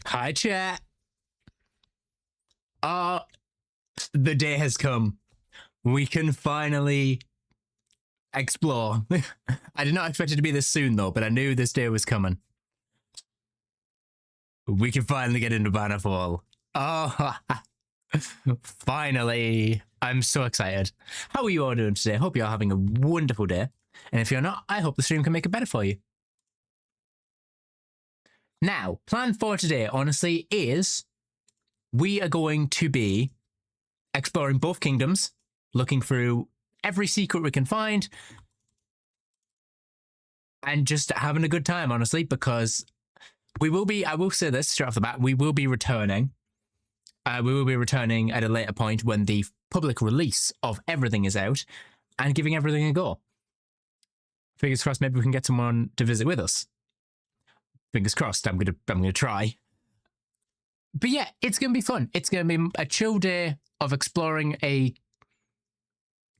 Hi, chat. Uh, the day has come. We can finally explore. I did not expect it to be this soon, though, but I knew this day was coming. We can finally get into Bannerfall. Oh, finally. I'm so excited. How are you all doing today? Hope you're having a wonderful day. And if you're not, I hope the stream can make it better for you. Now, plan for today, honestly, is we are going to be exploring both kingdoms, looking through every secret we can find, and just having a good time, honestly, because we will be, I will say this straight off the bat, we will be returning. We will be returning at a later point when the public release of everything is out and giving everything a go. Fingers crossed, maybe we can get someone to visit with us. Fingers crossed, I'm gonna try. But yeah, it's gonna be fun. It's gonna be a chill day of exploring a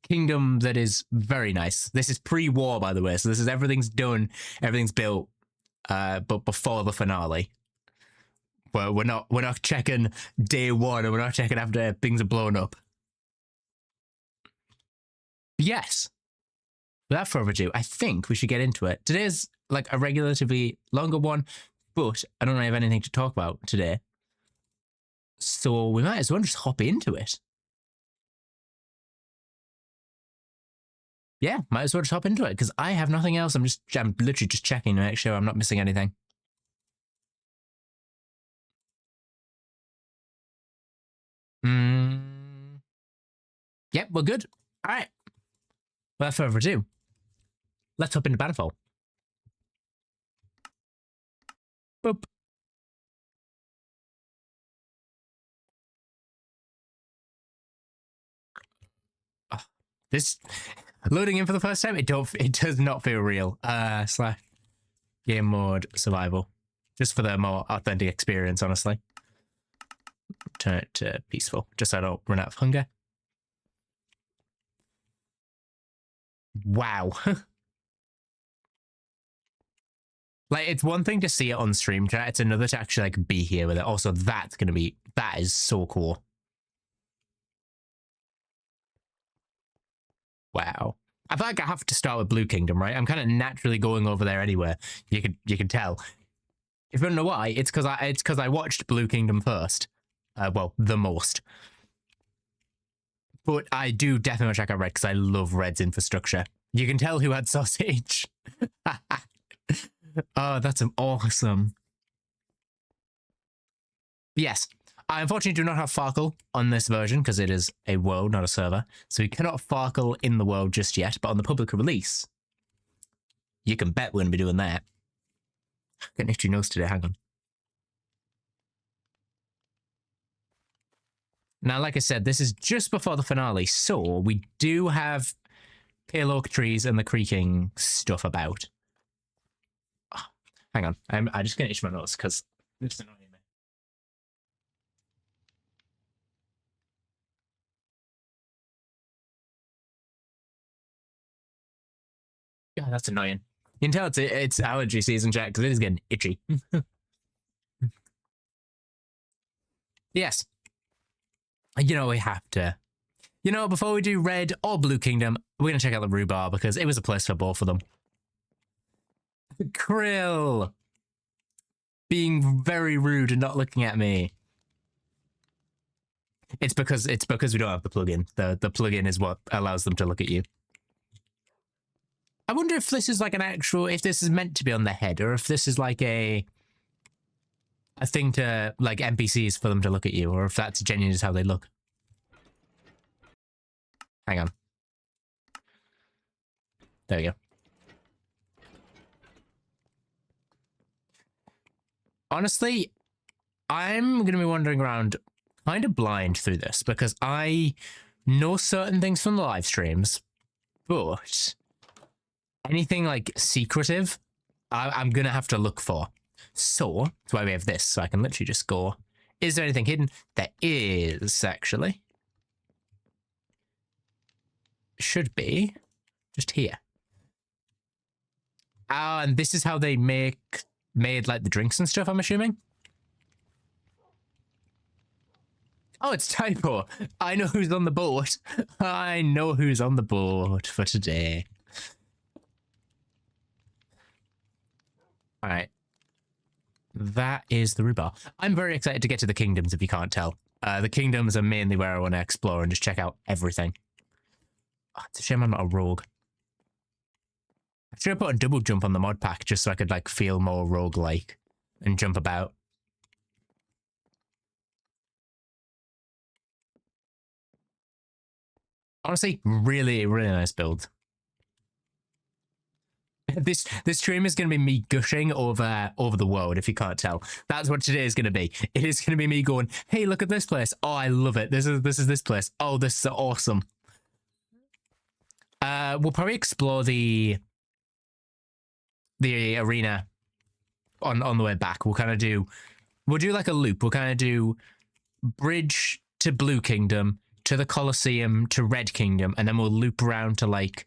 kingdom that is very nice. This is pre-war, by the way, so this is everything's done, everything's built, but before the finale. Well, we're not checking day one, and we're not checking after things are blown up. Yes. Without further ado, I think we should get into it. Today's like a relatively longer one, but I don't really have anything to talk about today. So we might as well just hop into it. Yeah, might as well just hop into it, because I have nothing else. I'm literally just checking to make sure I'm not missing anything. Yep, we're good. All right. Without further ado, let's hop into Bannerfall. Boop. Oh, this loading in for the first time, it does not feel real. Slash game mode survival, just for the more authentic experience, honestly. Turn it to peaceful, just so I don't run out of hunger. Wow. Like, it's one thing to see it on stream chat, it's another to actually like be here with it. Also, that is so cool. Wow. I feel like I have to start with Blue Kingdom, right? I'm kind of naturally going over there anyway. You can tell. If you don't know why, it's because I watched Blue Kingdom first. Well, the most. But I do definitely check out Red because I love Red's infrastructure. You can tell who had sausage. Oh, that's awesome. Yes. I unfortunately do not have Farkle on this version because it is a world, not a server. So we cannot Farkle in the world just yet, but on the public release, you can bet we're going to be doing that. Getting itchy nose today, hang on. Now, like I said, this is just before the finale, so we do have pale oak trees and the creaking stuff about. Oh, hang on, I'm just going to itch my nose because it's annoying me. Yeah, that's annoying. You can tell it's allergy season, Jack, because it is getting itchy. Yes. You know, we have to. You know, before we do Red or Blue Kingdom, we're going to check out the Rhubarb because it was a place for both of them. Krill! Being very rude and not looking at me. It's because we don't have the plugin. The plugin is what allows them to look at you. I wonder if this is like an actual, if this is meant to be on the head, or if this is like a thing to, like, NPCs for them to look at you, or if that's genuinely just how they look. Hang on. There we go. Honestly, I'm going to be wandering around kind of blind through this, because I know certain things from the live streams, but anything like secretive, I'm going to have to look for. So, that's why we have this, so I can literally just go, is there anything hidden? There is, actually. Should be. Just here. And this is how they made, like, the drinks and stuff, I'm assuming? Oh, it's typo. I know who's on the board. I know who's on the board for today. All right. That is the rhubarb. I'm very excited to get to the kingdoms, if you can't tell. The kingdoms are mainly where I want to explore and just check out everything. Oh, it's a shame I'm not a rogue. I should have put a double jump on the mod pack just so I could like feel more rogue-like and jump about. Honestly, really, really nice build. This stream is going to be me gushing over the world, if you can't tell. That's what today is going to be. It is going to be me going, hey, look at this place. Oh, I love it. This is this place. Oh, this is awesome. We'll probably explore the arena on the way back. We'll do like a loop. We'll kind of do bridge to Blue Kingdom, to the Colosseum, to Red Kingdom, and then we'll loop around to like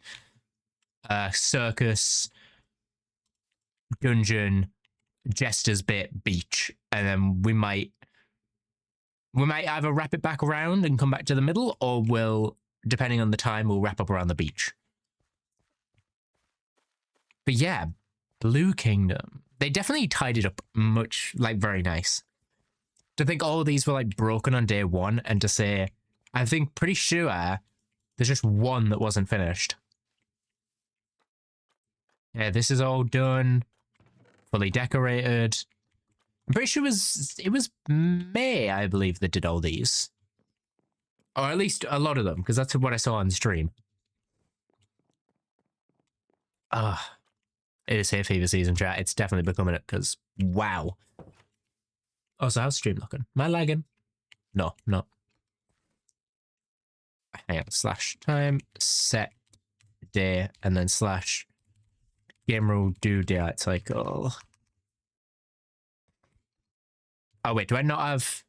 circus, dungeon, Jester's bit, beach, and then we might either wrap it back around and come back to the middle, or we'll, depending on the time, we'll wrap up around the beach. But yeah, Blue Kingdom. They definitely tied it up much, like, very nice. To think all of these were like broken on day one, and to say, I think pretty sure there's just one that wasn't finished. Yeah, this is all done, fully decorated. I'm pretty sure it was May, I believe, that did all these. Or at least a lot of them, because that's what I saw on stream. It is hay fever season, chat. It's definitely becoming it, because wow. Oh, so how's stream looking? Am I lagging? No, no. Hang on, /time, set, day, and then / game rule, do daylight cycle. Oh, wait, do I not have...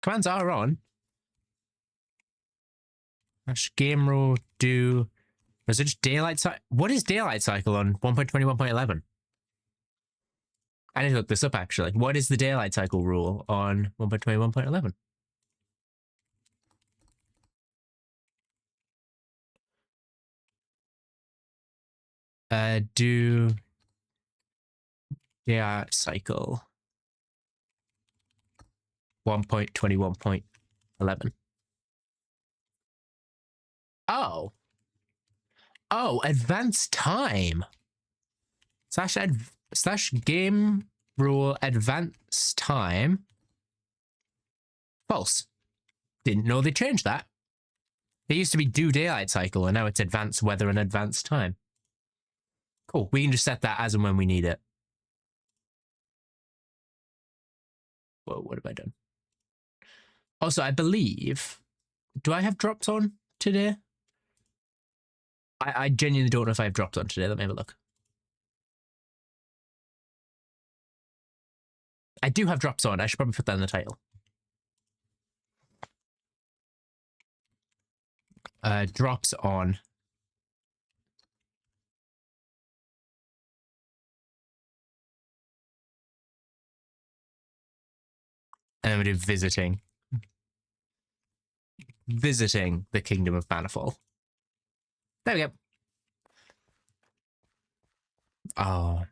Commands are on. /game rule, do... Was it just daylight cycle? What is daylight cycle on 1.21.11? I need to look this up, actually. What is the daylight cycle rule on 1.21.11? Do daylight cycle 1.21.11. Oh. Oh, advanced time. / game rule advanced time. False. Didn't know they changed that. It used to be do daylight cycle, and now it's advanced weather and advanced time. Cool. We can just set that as and when we need it. Whoa, what have I done? Also, I believe... Do I have drops on today? I genuinely don't know if I have drops on today. Let me have a look. I do have drops on. I should probably put that in the title. Drops on. And then we do visiting. Visiting the Kingdom of Bannerfall. There we go. Oh.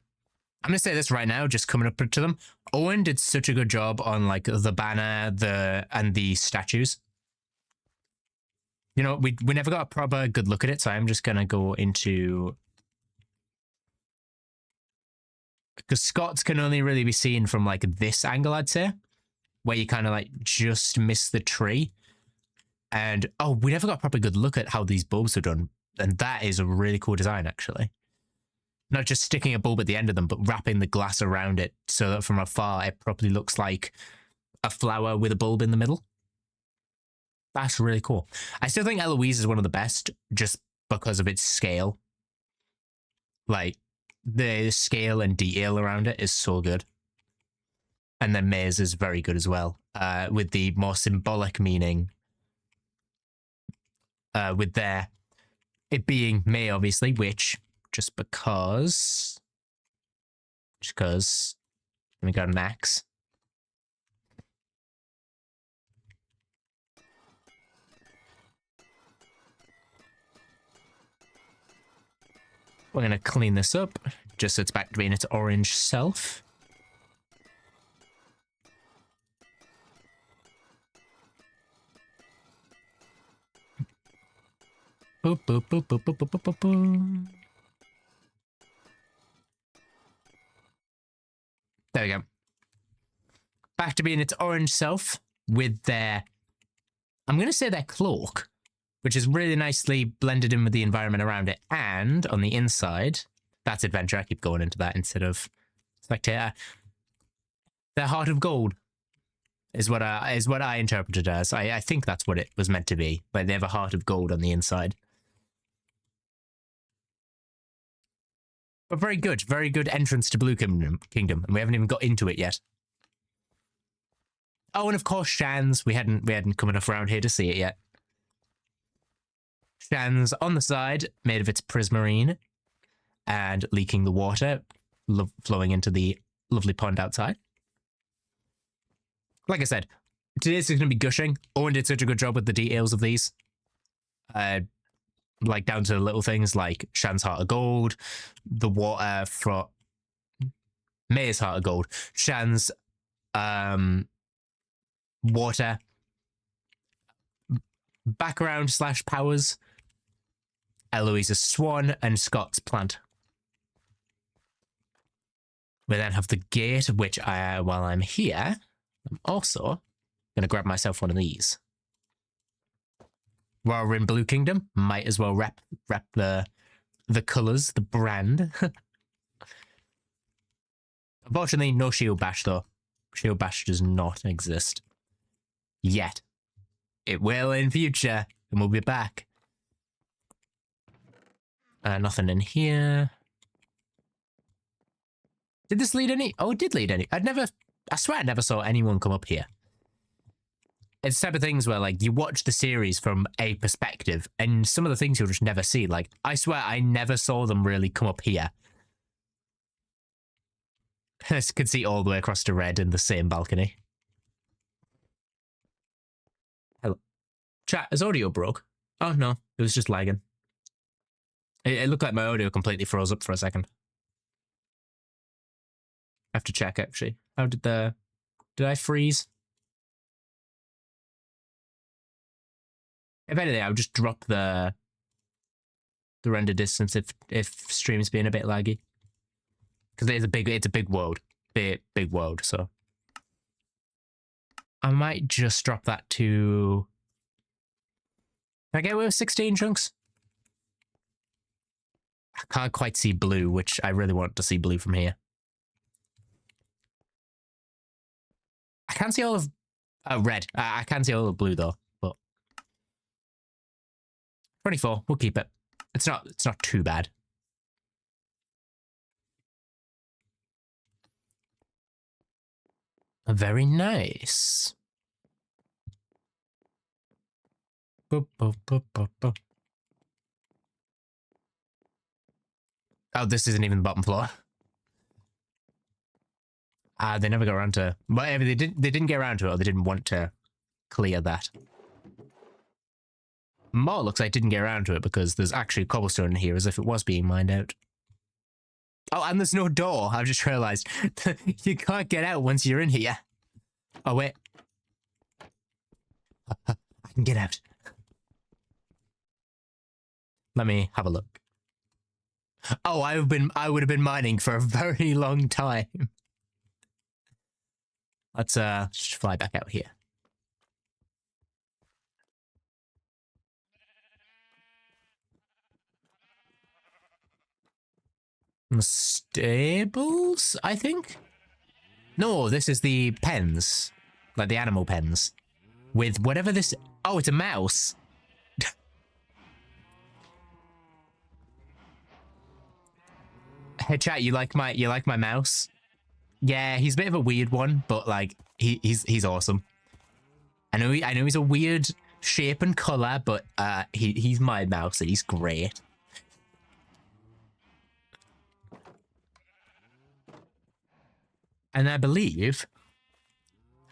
I'm going to say this right now, just coming up to them. Owen did such a good job on like the banner, and the statues. You know, we never got a proper good look at it, so I'm just going to go into... Because Scots can only really be seen from like this angle, I'd say. Where you kind of like just miss the tree. And, oh, we never got a proper good look at how these bulbs are done. And that is a really cool design, actually. Not just sticking a bulb at the end of them, but wrapping the glass around it so that from afar it probably looks like a flower with a bulb in the middle. That's really cool. I still think Eloise is one of the best just because of its scale. Like, the scale and detail around it is so good. And then May's is very good as well, with the more symbolic meaning. With it being May, obviously, which... Just because, let me go to max. We're going to clean this up, just so it's back to being its orange self. Boop, boop, boop, boop, boop, boop, boop, boop. There we go. Back to being its orange self with their, I'm going to say their cloak, which is really nicely blended in with the environment around it. And on the inside, that's adventure. I keep going into that instead of spectator. Their heart of gold is what I interpreted as. I think that's what it was meant to be. Like they have a heart of gold on the inside. But very good entrance to Blue Kingdom, and we haven't even got into it yet. Oh, and of course Shan's. We hadn't come enough around here to see it yet. Shan's on the side, made of its prismarine, and leaking the water, flowing into the lovely pond outside. Like I said, today's going to be gushing. Owen did such a good job with the details of these. Like down to the little things like Shan's heart of gold, the water for May's heart of gold, Shan's water, background / powers, Eloise's swan, and Scott's plant. We then have the gate, which while I'm here, I'm also going to grab myself one of these. While we're in Blue Kingdom, might as well rep the colours, the brand. Unfortunately, no shield bash though. Shield bash does not exist. Yet. It will in future, and we'll be back. Nothing in here. Did this lead any? Oh, it did lead any. I swear I never saw anyone come up here. It's the type of things where, like, you watch the series from a perspective, and some of the things you'll just never see. Like, I swear I never saw them really come up here. I could see all the way across to red in the same balcony. Hello. Chat, is audio broke? Oh, no. It was just lagging. It looked like my audio completely froze up for a second. I have to check, actually. How did I freeze? If anything, I would just drop the render distance if stream's being a bit laggy. Because it's a big world. Big world, so. I might just drop that to... Can I get away with 16 chunks? I can't quite see blue, which I really want to see blue from here. I can't see all of red. I can see all of blue though, but 24. We'll keep it. It's not too bad. Very nice. Boop, boop, boop, boop, boop. Oh, this isn't even the bottom floor. They never got around to. Whatever they didn't get around to it, or they didn't want to clear that. More looks like didn't get around to it because there's actually cobblestone in here, as if it was being mined out. Oh, and there's no door. I've just realised you can't get out once you're in here. Oh wait, I can get out. Let me have a look. Oh, I would have been mining for a very long time. Let's just fly back out here. The stables, I think? No, this is the pens. Like the animal pens. With whatever this... Oh, it's a mouse. Hey chat, you like my mouse? Yeah, he's a bit of a weird one, but like he's awesome. I know he's a weird shape and color, but he's my mouse and he's great. And I believe,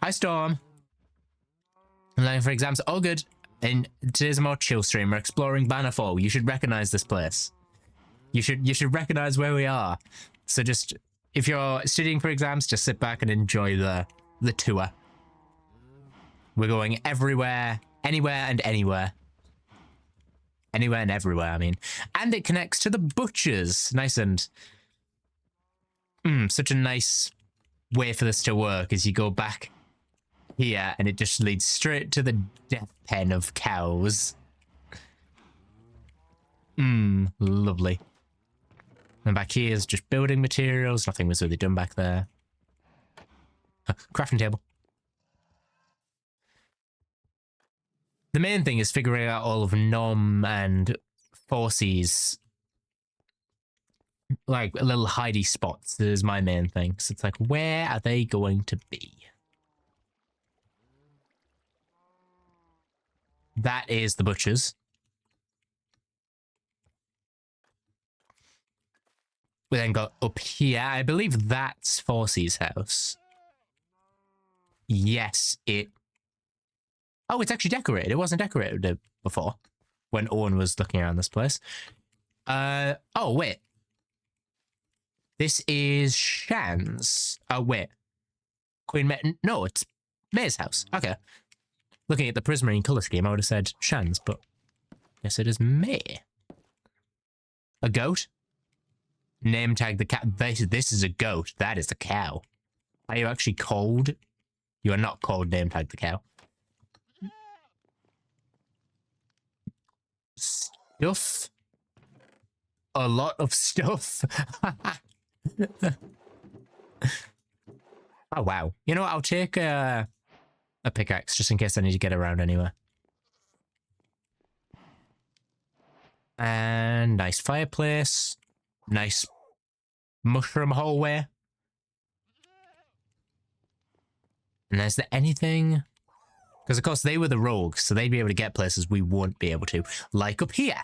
hi Storm. And then for exams, all good. And today's a more chill stream. We're exploring Bannerfall. You should recognize this place. You should recognize where we are. So just, if you're studying for exams, just sit back and enjoy the tour. We're going everywhere, anywhere and anywhere. Anywhere and everywhere, I mean. And it connects to the butchers. Nice and... such a nice way for this to work as you go back here and it just leads straight to the death pen of cows. Lovely. And back here is just building materials. Nothing was really done back there. Crafting table. The main thing is figuring out all of Nom and Forcey's like little hidey spots is my main thing. So it's like, where are they going to be? That is the butchers. We then got up here. I believe that's Forcey's house. Yes, it... Oh, it's actually decorated. It wasn't decorated before when Owen was looking around this place. Oh, wait. This is Shan's. Oh, wait. Queen May... No, it's May's house. Okay. Looking at the prismarine colour scheme, I would have said Shan's, but yes, it is May. A goat? Name tag the cat. This is a goat. That is a cow. Are you actually called? You are not called name tag the cow. Stuff. A lot of stuff. Oh, wow. You know what? I'll take a pickaxe just in case I need to get around anywhere. And nice fireplace. Nice mushroom hallway. And is there anything? Because, of course, they were the rogues, so they'd be able to get places we won't be able to. Like up here.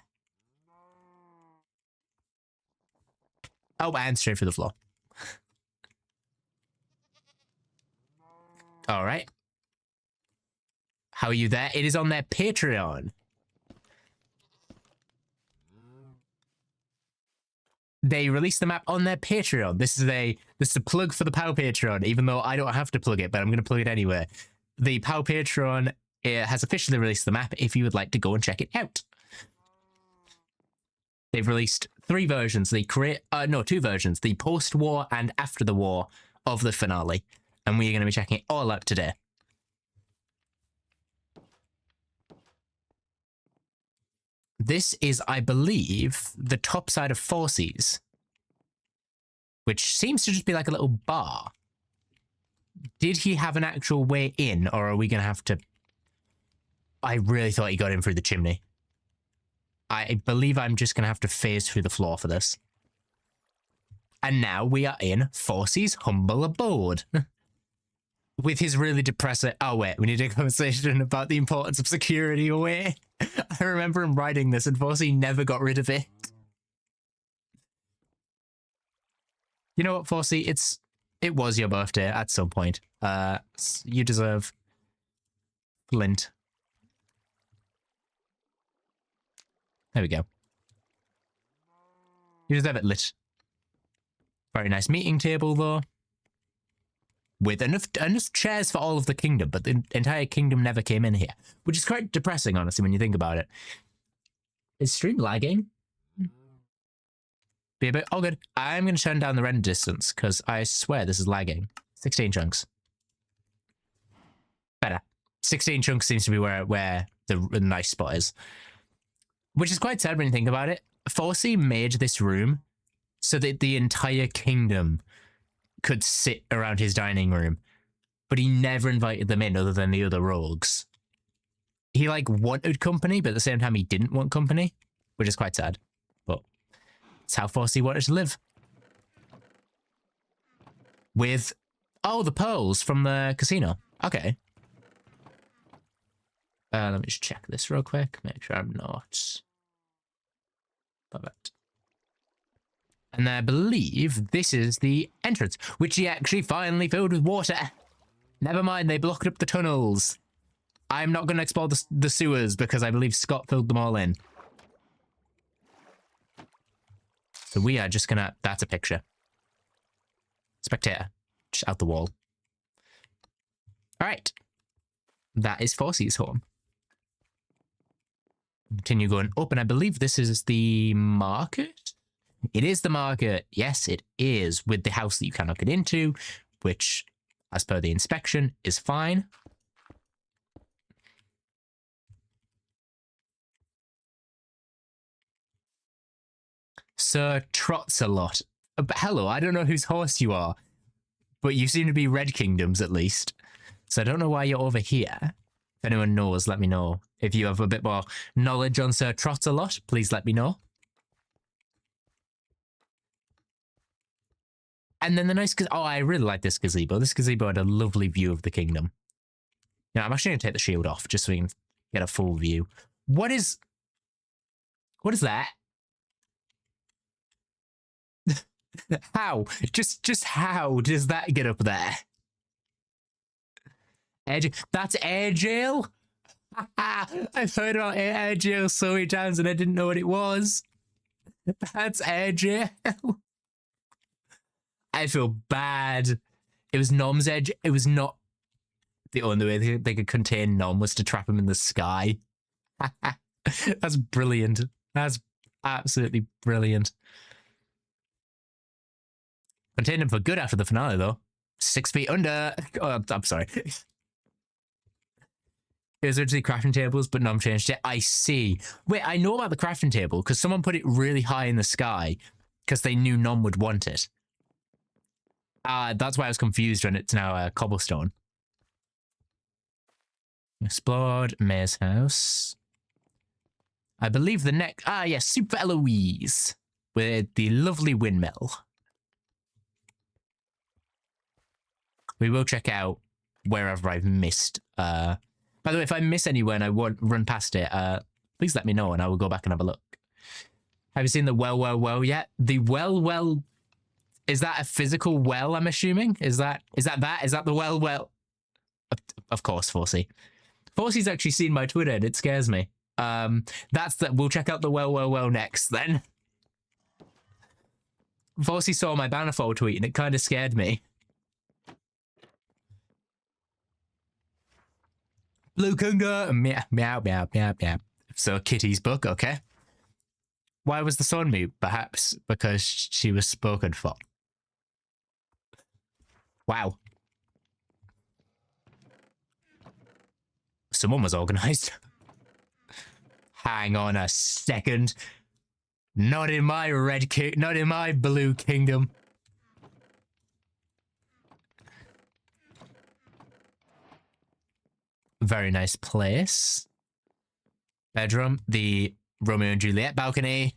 Oh, and straight through the floor. All right. How are you there? It is on their Patreon. They released the map on their Patreon. This is a plug for the POW Patreon, even though I don't have to plug it, but I'm going to plug it anyway. The POW Patreon has officially released the map if you would like to go and check it out. They've released 3 versions. Two versions. The post-war and after the war of the finale. And we are going to be checking it all out today. This is, I believe, the top side of Forcey's, which seems to just be like a little bar. Did he have an actual way in, or are we going to have to... I really thought he got in through the chimney. I believe I'm just going to have to phase through the floor for this. And now we are in Forcey's humble abode. With his really depressing... Oh, wait, we need a conversation about the importance of security away. I remember him writing this and Forcey never got rid of it. You know what, Forcey? It was your birthday at some point. You deserve Flint. There we go. You deserve it lit. Very nice meeting table, though. With enough chairs for all of the kingdom, but the entire kingdom never came in here. Which is quite depressing, honestly, when you think about it. Is stream lagging? Be a bit... Oh, good. I'm going to turn down the render distance, because I swear this is lagging. 16 chunks. Better. 16 chunks seems to be where the nice spot is. Which is quite sad when you think about it. Forcey made this room so that the entire kingdom could sit around his dining room, but he never invited them in other than the other rogues. He like wanted company, but at the same time he didn't want company, which is quite sad. But it's how Forcey wanted to live. With, oh, the pearls from the casino. Okay. Let me just check this real quick, make sure I'm not... Perfect. And I believe this is the entrance, which he actually finally filled with water. Never mind, they blocked up the tunnels. I'm not going to explore the sewers because I believe Scott filled them all in. So we are just gonna, that's a picture. Spectator, just out the wall. All right. That is Forsy's home. Continue going up, and I believe this is the market. It is the market. Yes, it is, with the house that you cannot get into, which, as per the inspection, is fine. Sir Trots-a-lot. Hello, I don't know whose horse you are, but you seem to be Red Kingdoms at least. So I don't know why you're over here. If anyone knows, let me know. If you have a bit more knowledge on Sir Trots-a-lot, please let me know. And then the nice, oh, I really like this gazebo. This gazebo had a lovely view of the kingdom. Now, I'm actually going to take the shield off just so we can get a full view. What is that? How? Just how does that get up there? That's air jail? I've heard about air jail so many times and I didn't know what it was. That's air jail. I feel bad. It was Nom's edge. It was not the only way they could contain Nom was to trap him in the sky. That's brilliant. That's absolutely brilliant. Contained him for good after the finale, though. 6 feet under. Oh, I'm sorry. It was originally crafting tables, but Nom changed it. I see. Wait, I know about the crafting table because someone put it really high in the sky because they knew Nom would want it. That's why I was confused when it's now cobblestone. Explored Mayor's house. I believe the next... yes, Super Eloise with the lovely windmill. We will check out wherever I've missed. By the way, if I miss anywhere and I won't run past it, please let me know and I will go back and have a look. Have you seen the well yet? The well... Is that a physical well, I'm assuming? Is that the well? Of course, Forsy. Forsy's actually seen my Twitter and it scares me. We'll check out the well next then. Forsy saw my Bannerfall tweet and it kind of scared me. Blue Kunga, meow. So Kitty's book, okay. Why was the song mute? Perhaps because she was spoken for. Wow. Someone was organized. Hang on a second. Not in my not in my blue kingdom. Very nice place. Bedroom, the Romeo and Juliet balcony.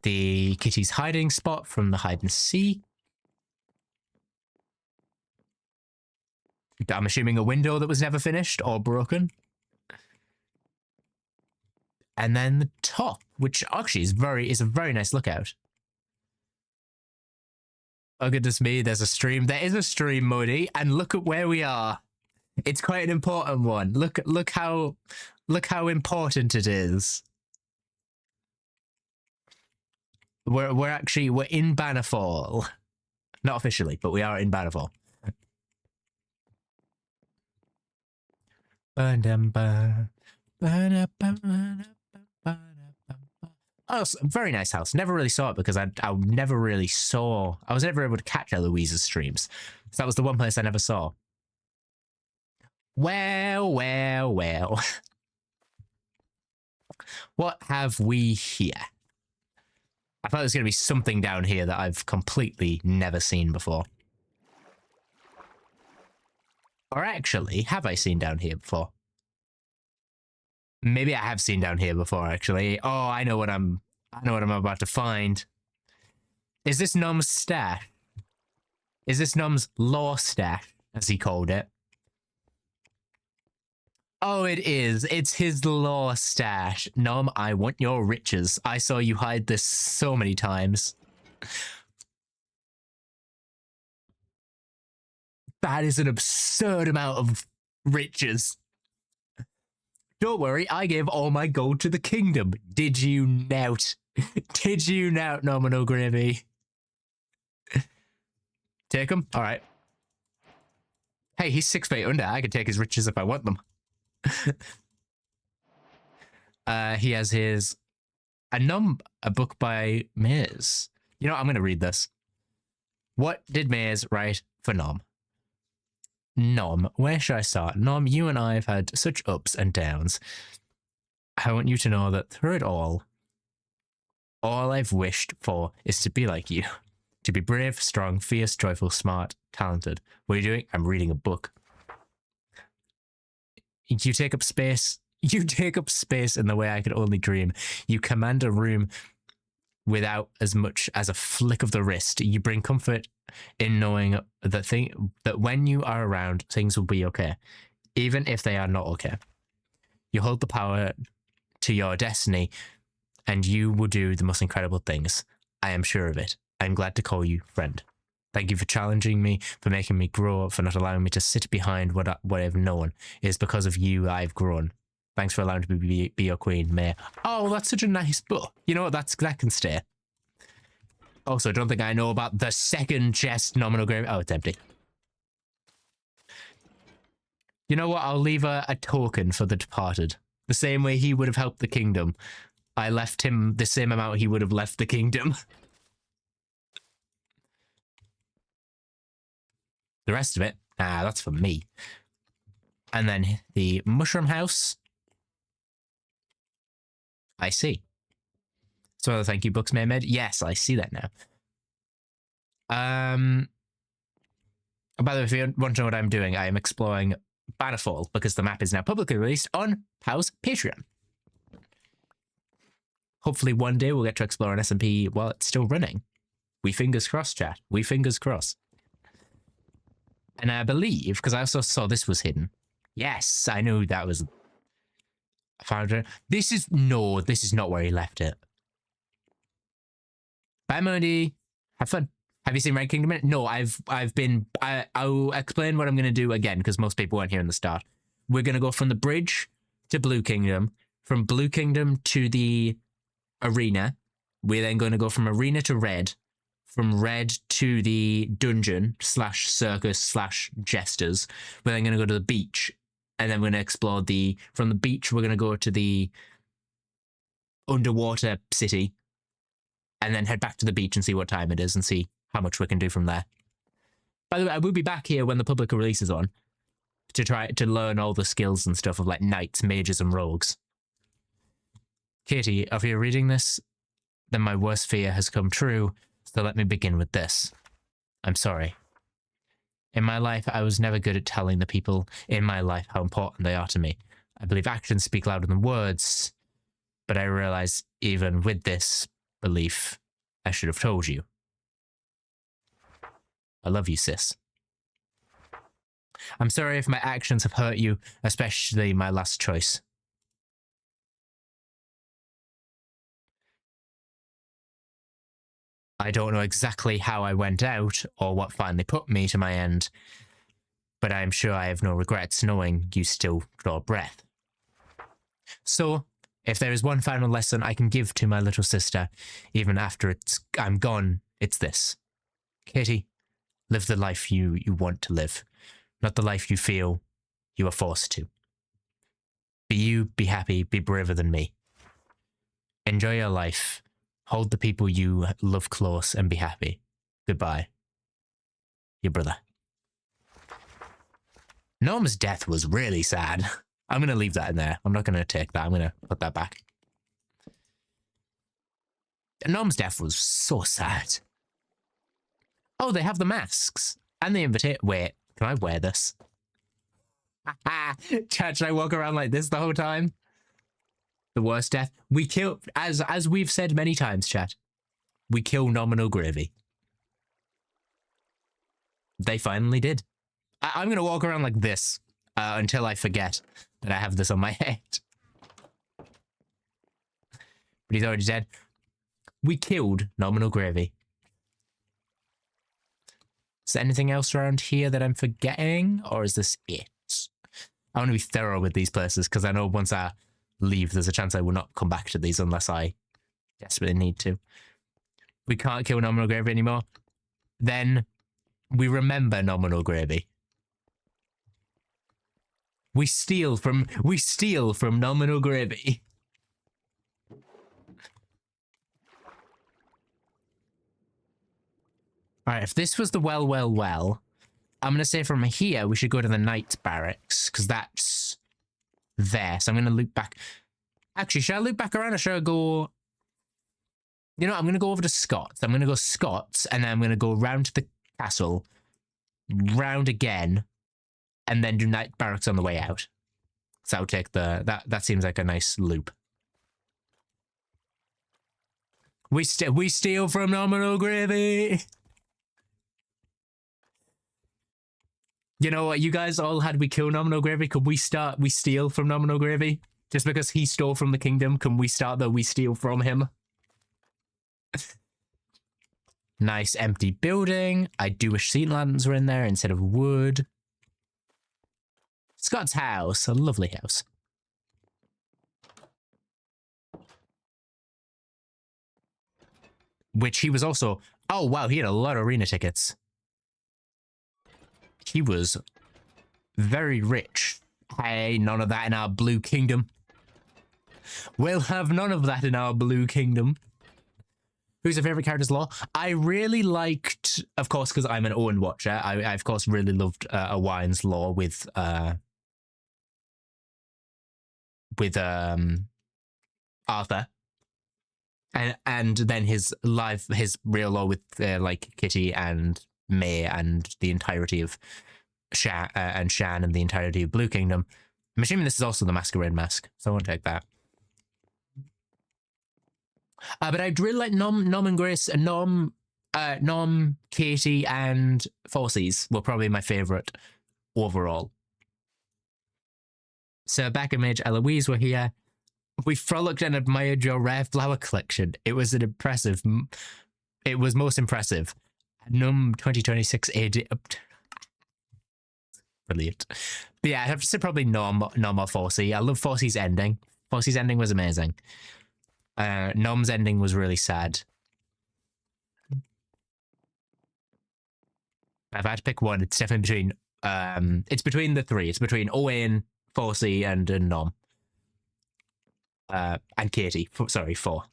The Kitty's hiding spot from the hide and seek. I'm assuming a window that was never finished or broken. And then the top, which actually is a very nice lookout. Oh goodness me, there's a stream. There is a stream, Modi, and look at where we are. It's quite an important one. Look how important it is. We're in Bannerfall. Not officially, but we are in Bannerfall. Oh, very nice house. Never really saw it because I never really saw... I was never able to catch Eloise's streams. So that was the one place I never saw. Well. What have we here? I thought there was going to be something down here that I've completely never seen before. Or actually, have I seen down here before? Maybe I have seen down here before, actually. Oh, I know what I'm about to find. Is this Nom's stash? Is this Nom's law stash, as he called it? Oh, it is. It's his law stash. Nom, I want your riches. I saw you hide this so many times. That is an absurd amount of riches. Don't worry, I gave all my gold to the kingdom. Did you nout? Did you nout, Nominal Gravy? Take him? All right. Hey, he's 6 feet under. I can take his riches if I want them. He has his... A book by Maze. You know, I'm going to read this. What did Maze write for Nom? Nom, where should I start? Nom, you and I have had such ups and downs. I want you to know that through it all I've wished for is to be like you. To be brave, strong, fierce, joyful, smart, talented. What are you doing? I'm reading a book. You take up space. You take up space in the way I could only dream. You command a room without as much as a flick of the wrist. You bring comfort in knowing that when you are around, things will be okay, even if they are not okay. You hold the power to your destiny, and you will do the most incredible things. I am sure of it. I am glad to call you friend. Thank you for challenging me, for making me grow, for not allowing me to sit behind what I've known. It is because of you I've grown. Thanks for allowing me to be your queen, May. Oh, that's such a nice book. You know what? That can stay. Also, don't think I know about the second chest, Nominal Grave. Oh, it's empty. You know what? I'll leave a token for the departed. The same way he would have helped the kingdom. I left him the same amount he would have left the kingdom. The rest of it, that's for me. And then the mushroom house. I see. So thank you, books, Maymed. Yes, I see that now. By the way, if you want to know what I'm doing, I am exploring Bannerfall because the map is now publicly released on Pow's Patreon. Hopefully one day we'll get to explore an SMP while it's still running. We fingers crossed, chat. We fingers crossed. And I believe, because I also saw this was hidden. Yes, I knew that was... I found it. This is not where he left it. Bye, Modi. Have fun. Have you seen Red Kingdom? No, I'll explain what I'm going to do again, because most people weren't here in the start. We're going to go from the bridge to Blue Kingdom, from Blue Kingdom to the arena. We're then going to go from arena to red, from red to the dungeon / circus / jesters. We're then going to go to the beach, and then we're going to explore from the beach, we're going to go to the underwater city, and then head back to the beach and see what time it is and see how much we can do from there. By the way, I will be back here when the public release is on to try to learn all the skills and stuff of like knights, mages, and rogues. Katie, if you're reading this, then my worst fear has come true, so let me begin with this. I'm sorry. In my life, I was never good at telling the people in my life how important they are to me. I believe actions speak louder than words, but I realize even with this belief, I should have told you. I love you, sis. I'm sorry if my actions have hurt you, especially my last choice. I don't know exactly how I went out or what finally put me to my end, but I am sure I have no regrets knowing you still draw breath. So, if there is one final lesson I can give to my little sister, even after I'm gone, it's this. Katie, live the life you want to live, not the life you feel you are forced to. Be you, be happy, be braver than me. Enjoy your life. Hold the people you love close and be happy. Goodbye. Your brother. Norm's death was really sad. I'm going to leave that in there. I'm not going to take that. I'm going to put that back. Norm's death was so sad. Oh, they have the masks. And the invitation. Wait, can I wear this? Chat, should I walk around like this the whole time? The worst death. We kill, as we've said many times, chat, we kill Nominal Gravy. They finally did. I'm going to walk around like this until I forget that I have this on my head. But he's already dead. We killed Nominal Gravy. Is there anything else around here that I'm forgetting? Or is this it? I want to be thorough with these places because I know once I leave, there's a chance I will not come back to these unless I desperately need to. We can't kill Nominal Gravy anymore. Then we remember Nominal Gravy. We steal from Nominal Gravy. Alright, if this was the well, I'm gonna say from here we should go to the Knights Barracks, because that's there. So I'm gonna loop back. Actually, should I loop back around or should I go? You know, I'm gonna go over to Scots. I'm gonna go Scots, and then I'm gonna go round to the castle, round again, and then do Knight Barracks on the way out. So I'll take that seems like a nice loop. We steal from Nominal Gravy. You know what? You guys all had we kill Nominal Gravy. Could we steal from Nominal Gravy? Just because he stole from the kingdom, can we start that we steal from him? Nice empty building. I do wish seat lanterns were in there instead of wood. Scott's house, a lovely house. Which he was also... Oh, wow, he had a lot of arena tickets. He was very rich. Hey, none of that in our blue kingdom. We'll have none of that in our blue kingdom. Who's your favorite character's lore? I really liked, of course, because I'm an Owen watcher, I of course really loved Orion's lore with Arthur. And then his real lore with like Kitty and May and the entirety of Shan and the entirety of Blue Kingdom. I'm assuming this is also the Masquerade Mask, so I won't take that. But I'd really like Nom and Grace, Nom, Katie, and Forces were probably my favourite overall. So Becca, Midge, Eloise were here. We frolicked and admired your rare flower collection. It was it was most impressive. Num 2026 AD. Brilliant. But yeah, I'd have to say probably Nom or Forsey. I love Forsey's ending. Forsey's ending was amazing. Nom's ending was really sad. If I had to pick one, it's definitely between it's between the three. It's between Owain, Forsey, and Nom. And Katie. Sorry, four.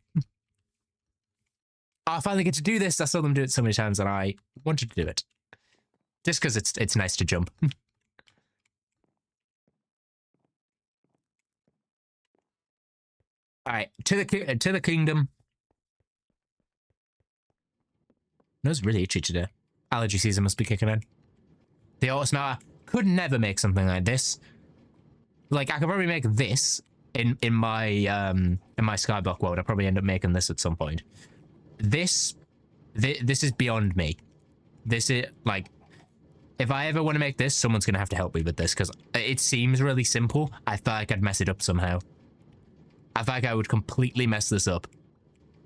I finally get to do this. I saw them do it so many times and I wanted to do it. Just because it's nice to jump. Alright, to the kingdom. Nose really itchy today. Allergy season must be kicking in. The Autosmart could never make something like this. Like, I could probably make this in my Skyblock world. I'll probably end up making this at some point. This is beyond me. This is, like, if I ever want to make this, someone's going to have to help me with this, because it seems really simple. I thought like I'd mess it up somehow. I thought I would completely mess this up,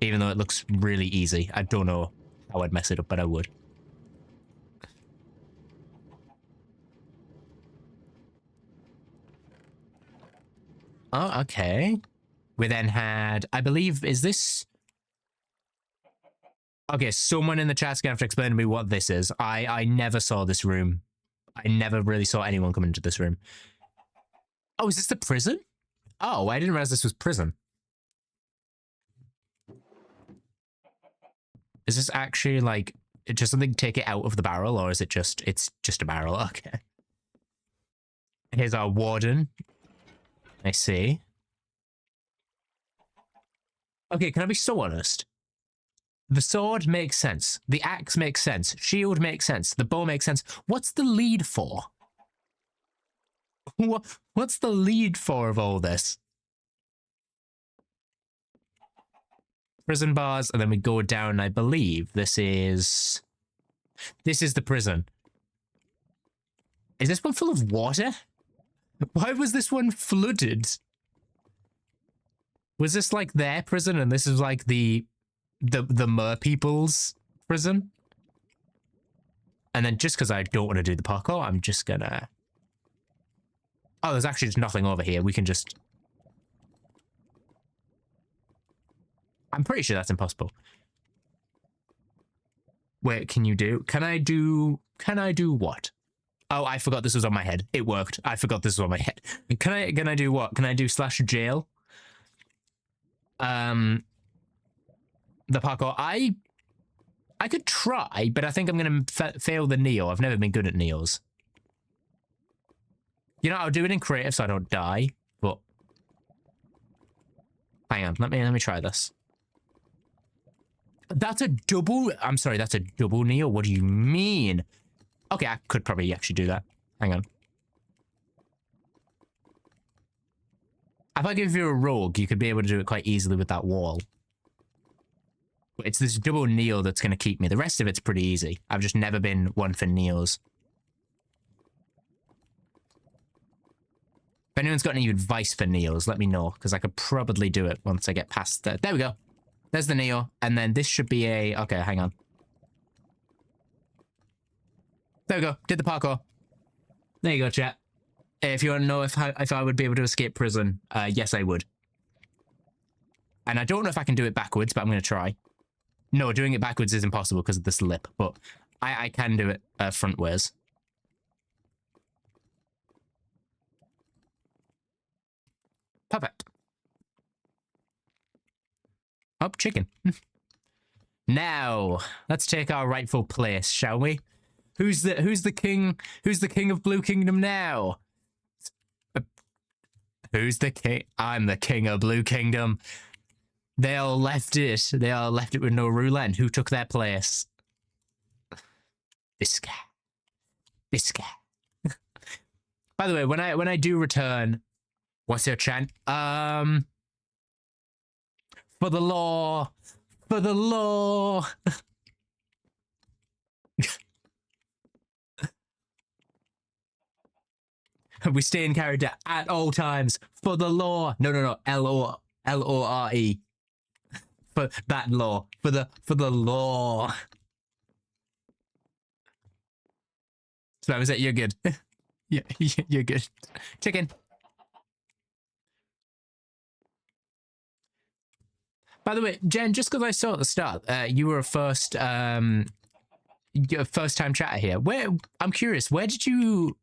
even though it looks really easy. I don't know how I'd mess it up, but I would. Oh, okay. We then had, I believe, is this... Okay, someone in the chat's gonna have to explain to me what this is. I never saw this room. I never really saw anyone come into this room. Oh, is this the prison? Oh, I didn't realize this was prison. Is this actually like just something to take it out of the barrel, or is it just it's just a barrel? Okay. Here's our warden. I see. Okay, can I be so honest? The sword makes sense. The axe makes sense. Shield makes sense. The bow makes sense. What's the lead for? What's the lead for of all this? Prison bars, and then we go down, I believe. This is the prison. Is this one full of water? Why was this one flooded? Was this like their prison and this is like the mer people's prison? And then just because I don't want to do the parkour, I'm just gonna... Oh, there's actually just nothing over here. We can just... I'm pretty sure that's impossible. Wait, can I do what? Oh, I forgot this was on my head. It worked. I forgot this was on my head. Can I do what? Can I do /jail? The parkour. I could try, but I think I'm going to fail the Neo. I've never been good at Neos. You know, I'll do it in creative so I don't die, but... Hang on, let me try this. That's a double... I'm sorry, that's a double Neo? What do you mean? Okay, I could probably actually do that. Hang on. If I give you a rogue, you could be able to do it quite easily with that wall. But it's this double Neo that's going to keep me. The rest of it's pretty easy. I've just never been one for Neos. If anyone's got any advice for Neos, let me know, because I could probably do it once I get past the... There we go. There's the Neo, and then this should be a... Okay, hang on. There we go. Did the parkour. There you go, chat. If you want to know if I would be able to escape prison, yes, I would. And I don't know if I can do it backwards, but I'm going to try. No, doing it backwards is impossible because of this lip, but I can do it frontwards. Perfect. Oh, chicken. Now, let's take our rightful place, shall we? Who's the king? Who's the king of Blue Kingdom now? Who's the king? I'm the king of Blue Kingdom. They all left it. They all left it with no ruler. And who took their place? This guy. This guy. By the way, when I do return, what's your chant? For the law. For the law. We stay in character at all times. For the law. No. L-O-R-E. For that law. For the law. So that was it. You're good. Yeah, you're good. Chicken. By the way, Jen, just because I saw at the start, you were a first time chatter here. I'm curious, where did you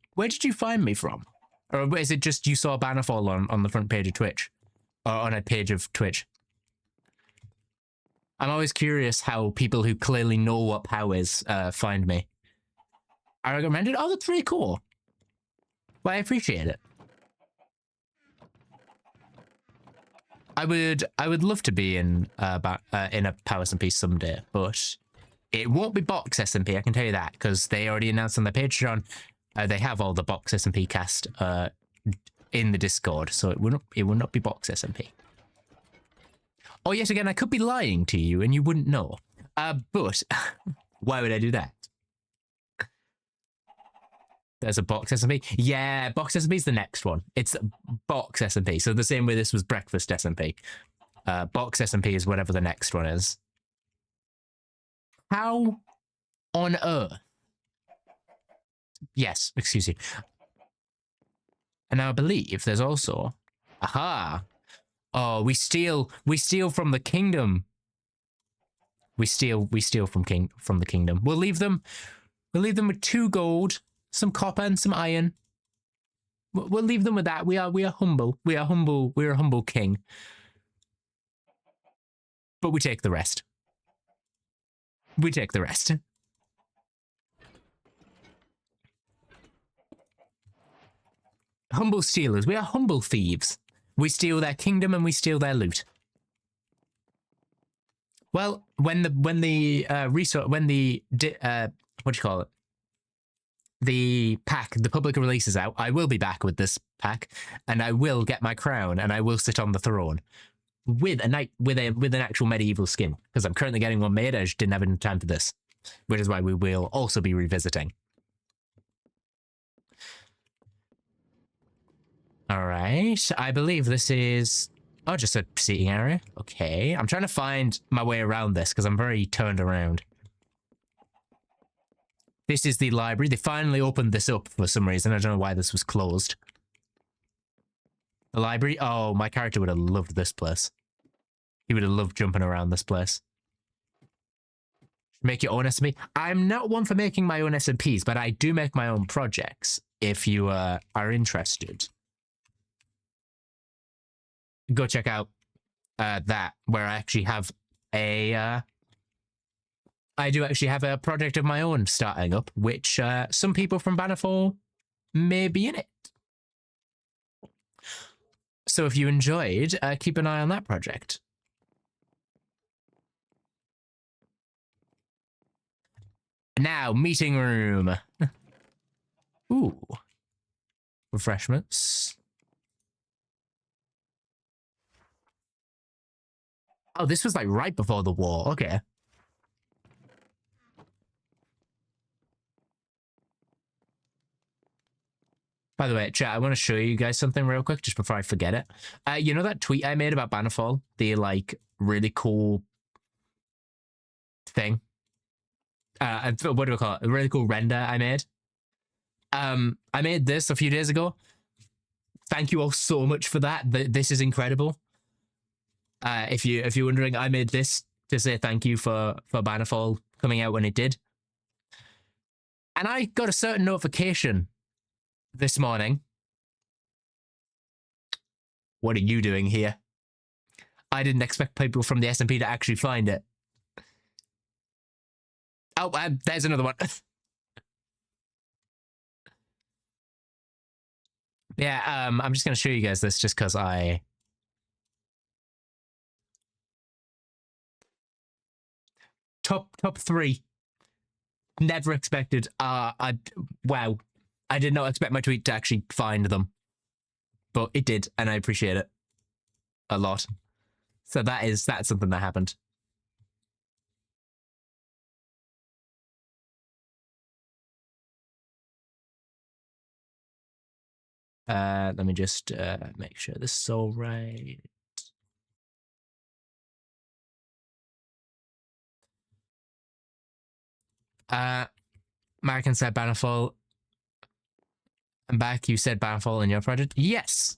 find me from? Or is it just you saw Bannerfall on the front page of Twitch? Or on a page of Twitch? I'm always curious how people who clearly know what POW is find me. I recommend it. Oh, that's really cool. Well, I appreciate it. I would love to be in a POW SMP someday, but it won't be box SMP. I can tell you that because they already announced on their Patreon. They have all the box SMP cast in the Discord, so it will not be box SMP. Oh, yet again, I could be lying to you and you wouldn't know. But why would I do that? There's a box SMP. Yeah, box SMP is the next one. It's box SMP. So the same way this was breakfast SMP. Box SMP is whatever the next one is. How on earth? Yes, excuse you. And now I believe there's also... Aha! Oh, we steal from the kingdom. We steal from the kingdom. We'll leave them with 2 gold, some copper and some iron. We'll leave them with that. We are humble. We are humble. We're a humble king. But we take the rest. We take the rest. Humble stealers. We are humble thieves. We steal their kingdom and we steal their loot. Well, when the what do you call it? The pack, the public release is out. I will be back with this pack, and I will get my crown, and I will sit on the throne with an actual medieval skin, because I'm currently getting one made. I just didn't have enough time for this, which is why we will also be revisiting. All right, I believe this is just a seating area. Okay, I'm trying to find my way around this because I'm very turned around. This is the library. They finally opened this up for some reason. I don't know why this was closed. The library? Oh, my character would have loved this place. He would have loved jumping around this place. Make your own SMP. I'm not one for making my own SMPs, but I do make my own projects if you are interested. Go check out that, where I actually have a... I do actually have a project of my own starting up, which some people from Bannerfall may be in it. So if you enjoyed, keep an eye on that project. Now, meeting room. Ooh. Refreshments. Oh, this was like right before the war. Okay. By the way, chat, I want to show you guys something real quick just before I forget it. You know that tweet I made about Bannerfall? The, like, really cool thing? What do we call it? A really cool render I made. I made this a few days ago. Thank you all so much for that. This is incredible. If you're wondering, I made this to say thank you for Bannerfall coming out when it did. And I got a certain notification this morning. What are you doing here? I didn't expect people from the SMP to actually find it. Oh, there's another one. Yeah, I'm just going to show you guys this just because Top 3. Never expected. Wow. I did not expect my tweet to actually find them. But it did, and I appreciate it a lot. So that's something that happened. Let me just make sure this is all right. American said Bannerfall. I'm back. You said Bannerfall in your project? Yes.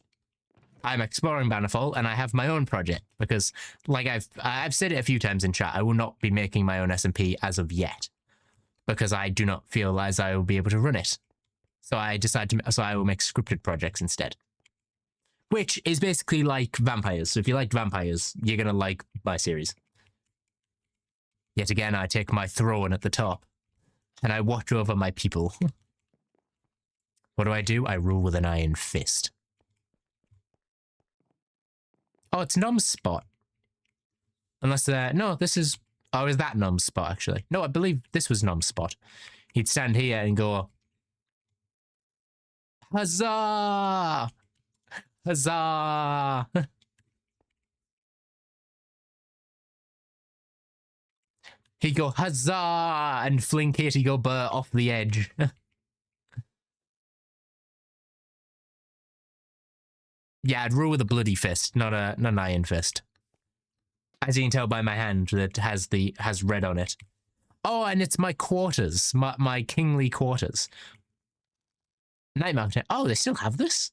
I'm exploring Bannerfall, and I have my own project because, like I've said it a few times in chat, I will not be making my own SMP as of yet because I do not feel as I will be able to run it. So I decided so I will make scripted projects instead, which is basically like vampires. So if you like vampires, you're gonna like my series. Yet again, I take my throne at the top, and I watch over my people. What do? I rule with an iron fist. Oh, it's Nom's spot. Unless, no, this is... Oh, is that Nom's spot, actually? No, I believe this was Nom's spot. He'd stand here and go... Huzzah! Huzzah! He'd go, huzzah! And fling Katie go Burr off the edge. Yeah, I'd rule with a bloody fist, not an iron fist. As you can tell by my hand that has red on it. Oh, and it's my quarters, my kingly quarters. Night Mountain. Oh, they still have this?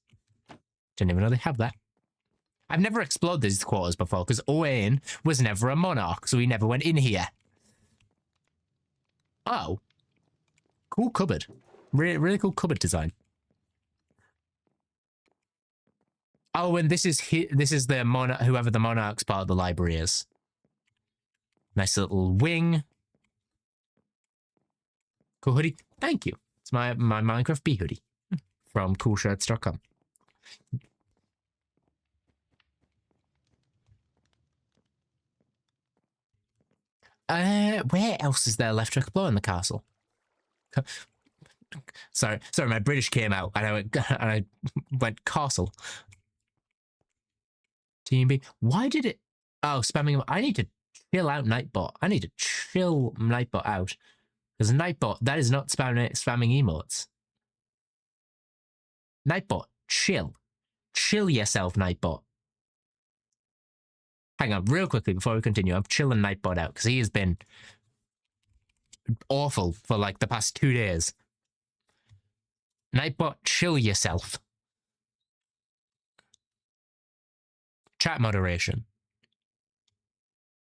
Didn't even know they have that. I've never explored these quarters before because Owain was never a monarch, so he never went in here. Oh. Cool cupboard. Really cool cupboard design. Oh, and this is the monarch, whoever the monarch's part of the library is. Nice little wing. Cool hoodie. Thank you. It's my Minecraft bee hoodie from coolshirts.com. Where else is there left to explore in the castle? Sorry, my British came out and I went castle. Team B. Why did it? Oh, spamming. I need to chill out Nightbot. I need to chill Nightbot out because Nightbot, that is not spamming emotes. Nightbot, chill yourself, Nightbot. Hang on, real quickly before we continue. I'm chilling Nightbot out because he has been awful for like the past 2 days. Nightbot, chill yourself. Chat moderation.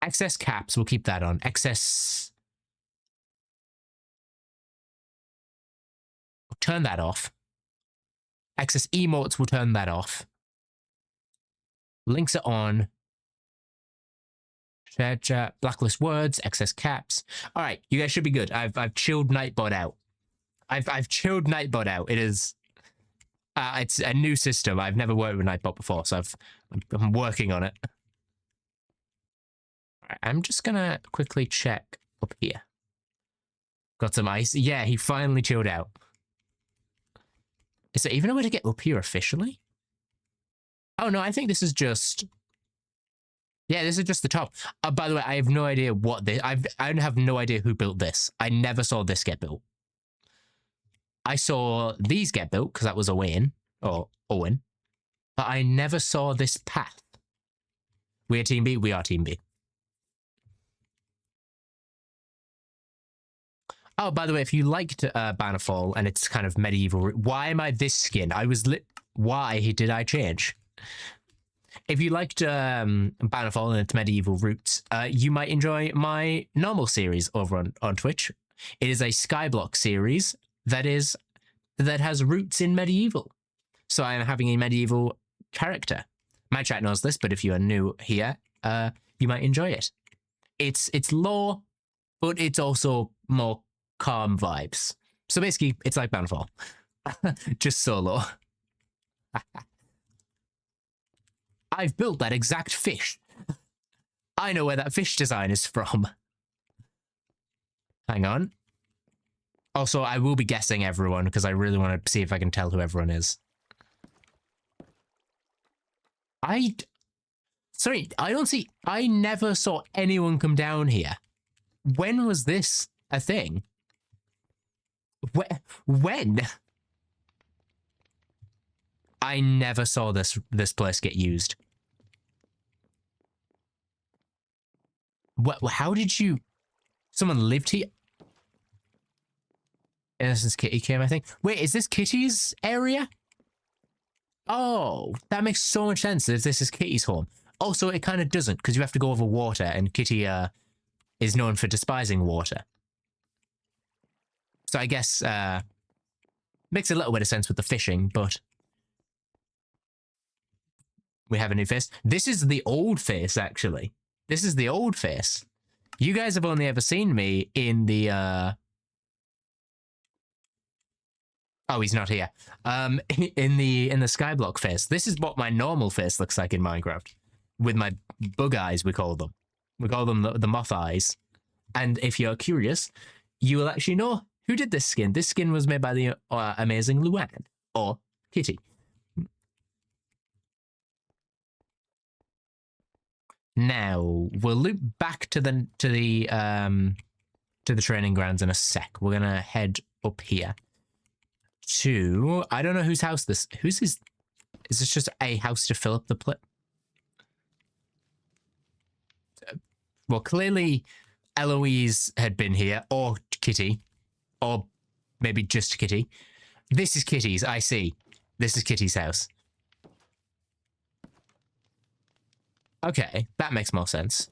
Excess caps, we'll keep that on. Excess... We'll turn that off. Excess emotes, we'll turn that off. Links are on. Chat, blacklist words, excess caps. All right, you guys should be good. I've chilled Nightbot out. I've chilled Nightbot out. It is... it's a new system. I've never worked with Nightbot before, so I'm working on it. Right, I'm just gonna quickly check up here. Got some ice. Yeah, he finally chilled out. Is there even a way to get up here officially? Oh no, I think this is just... Yeah, this is just the top. By the way, I have no idea what this... I have no idea who built this. I never saw this get built. I saw these get built because that was Owen, or Owen, but I never saw this path. We're Team B, we are Team B. Oh, by the way, if you liked Bannerfall and it's kind of medieval, why am I this skin? I was why did I change? If you liked Bannerfall and its medieval roots, you might enjoy my normal series over on Twitch. It is a Skyblock series that has roots in medieval. So I am having a medieval character. My chat knows this, but if you are new here, you might enjoy it. It's low, but it's also more calm vibes. So basically, it's like Bannerfall, just solo. I've built that exact fish. I know where that fish design is from. Hang on. Also, I will be guessing everyone because I really want to see if I can tell who everyone is. Sorry, I never saw anyone come down here. When was this a thing? When? I never saw this place get used. What? How did you... Someone lived here? Innocence Kitty came, I think. Wait, is this Kitty's area? Oh, that makes so much sense if this is Kitty's home. Also, it kind of doesn't, because you have to go over water, and Kitty is known for despising water. So I guess makes a little bit of sense with the fishing, but we have a new face. This is the old face, actually. This is the old face. You guys have only ever seen me in the oh, he's not here. In the Skyblock face. This is what my normal face looks like in Minecraft. With my bug eyes, we call them. We call them the moth eyes. And if you're curious, you will actually know who did this skin. This skin was made by the amazing Luann, or Kitty. Now we'll loop back to the training grounds in a sec. We're gonna head up here to, I don't know whose house this. Whose is this? Just a house to fill up the plip? Well, clearly Eloise had been here, or Kitty, or maybe just Kitty. This is Kitty's. I see. This is Kitty's house. Okay, that makes more sense.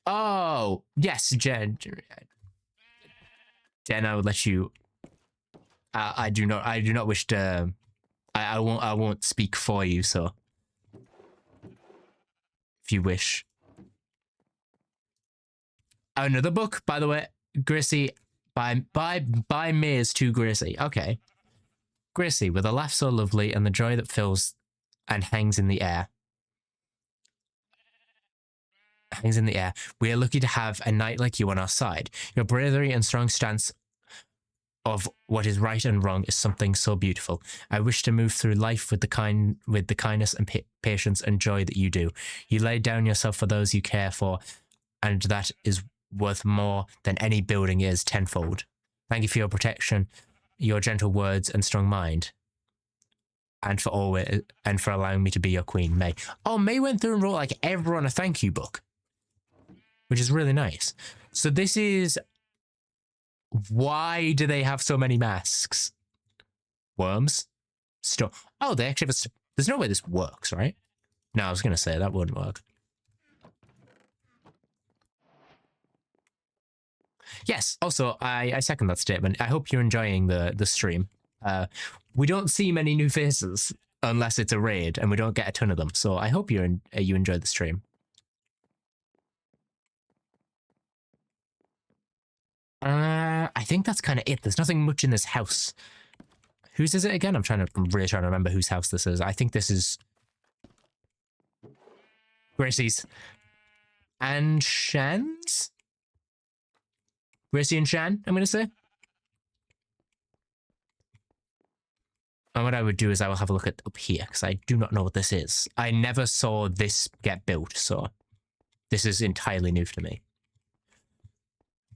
Oh, yes, Jen, I would let you. I do not wish to. I won't speak for you. So, if you wish. Another book, by the way, Gracie. By Maze to Gracie. Okay. Gracie, with a laugh so lovely and the joy that fills and hangs in the air. Hangs in the air. We are lucky to have a knight like you on our side. Your bravery and strong stance of what is right and wrong is something so beautiful. I wish to move through life with the kindness and patience and joy that you do. You lay down yourself for those you care for, and that is worth more than any building is tenfold. Thank you for your protection, your gentle words and strong mind, and for allowing me to be your queen, May. Oh, May went through and wrote like everyone a thank you book, which is really nice. So this is Why do they have so many masks? Worms? Oh, they actually have a... There's no way this works, right? No, I was going to say that wouldn't work. Yes, also, I second that statement. I hope you're enjoying the stream. We don't see many new faces unless it's a raid, and we don't get a ton of them. So I hope you enjoy the stream. I think that's kind of it. There's nothing much in this house. Whose is it again? I'm really trying to remember whose house this is. I think this is Gracie's and Shan's. Gracie and Shan, I'm gonna say. And what I would do is I will have a look at up here because I do not know what this is. I never saw this get built, so this is entirely new to me.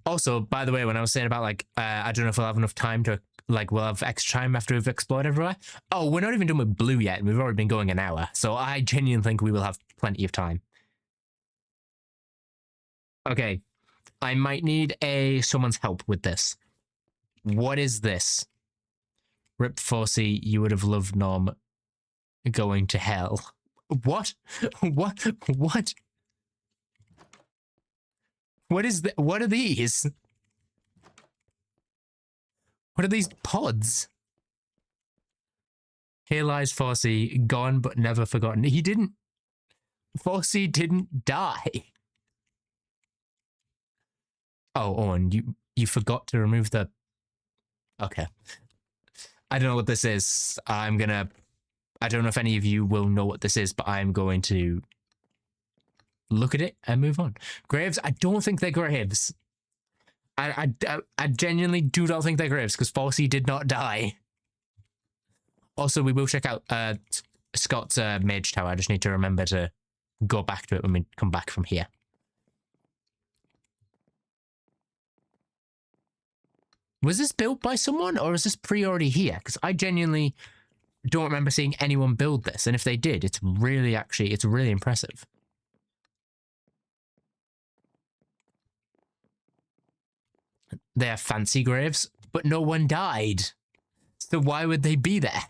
Also, by the way, when I was saying about like, I don't know if we'll have enough time to, like, we'll have extra time after we've explored everywhere. Oh, we're not even done with blue yet, and we've already been going an hour. So I genuinely think we will have plenty of time. Okay, I might need someone's help with this. What is this? Rip Forsey, you would have loved Nom going to hell. What? What? What? What is that? What are these? What are these pods? Here lies Forsey, gone but never forgotten. Forsey didn't die. Oh, Owen, you forgot to remove the... Okay. I don't know what this is. I don't know if any of you will know what this is, but I'm going to look at it and move on. Graves, I don't think they're graves. I genuinely do not think they're graves because Forsey did not die. Also, we will check out Scott's mage tower. I just need to remember to go back to it when we come back from here. Was this built by someone or is this already here? Because I genuinely don't remember seeing anyone build this. And if they did, it's really impressive. They are fancy graves, but no one died. So why would they be there?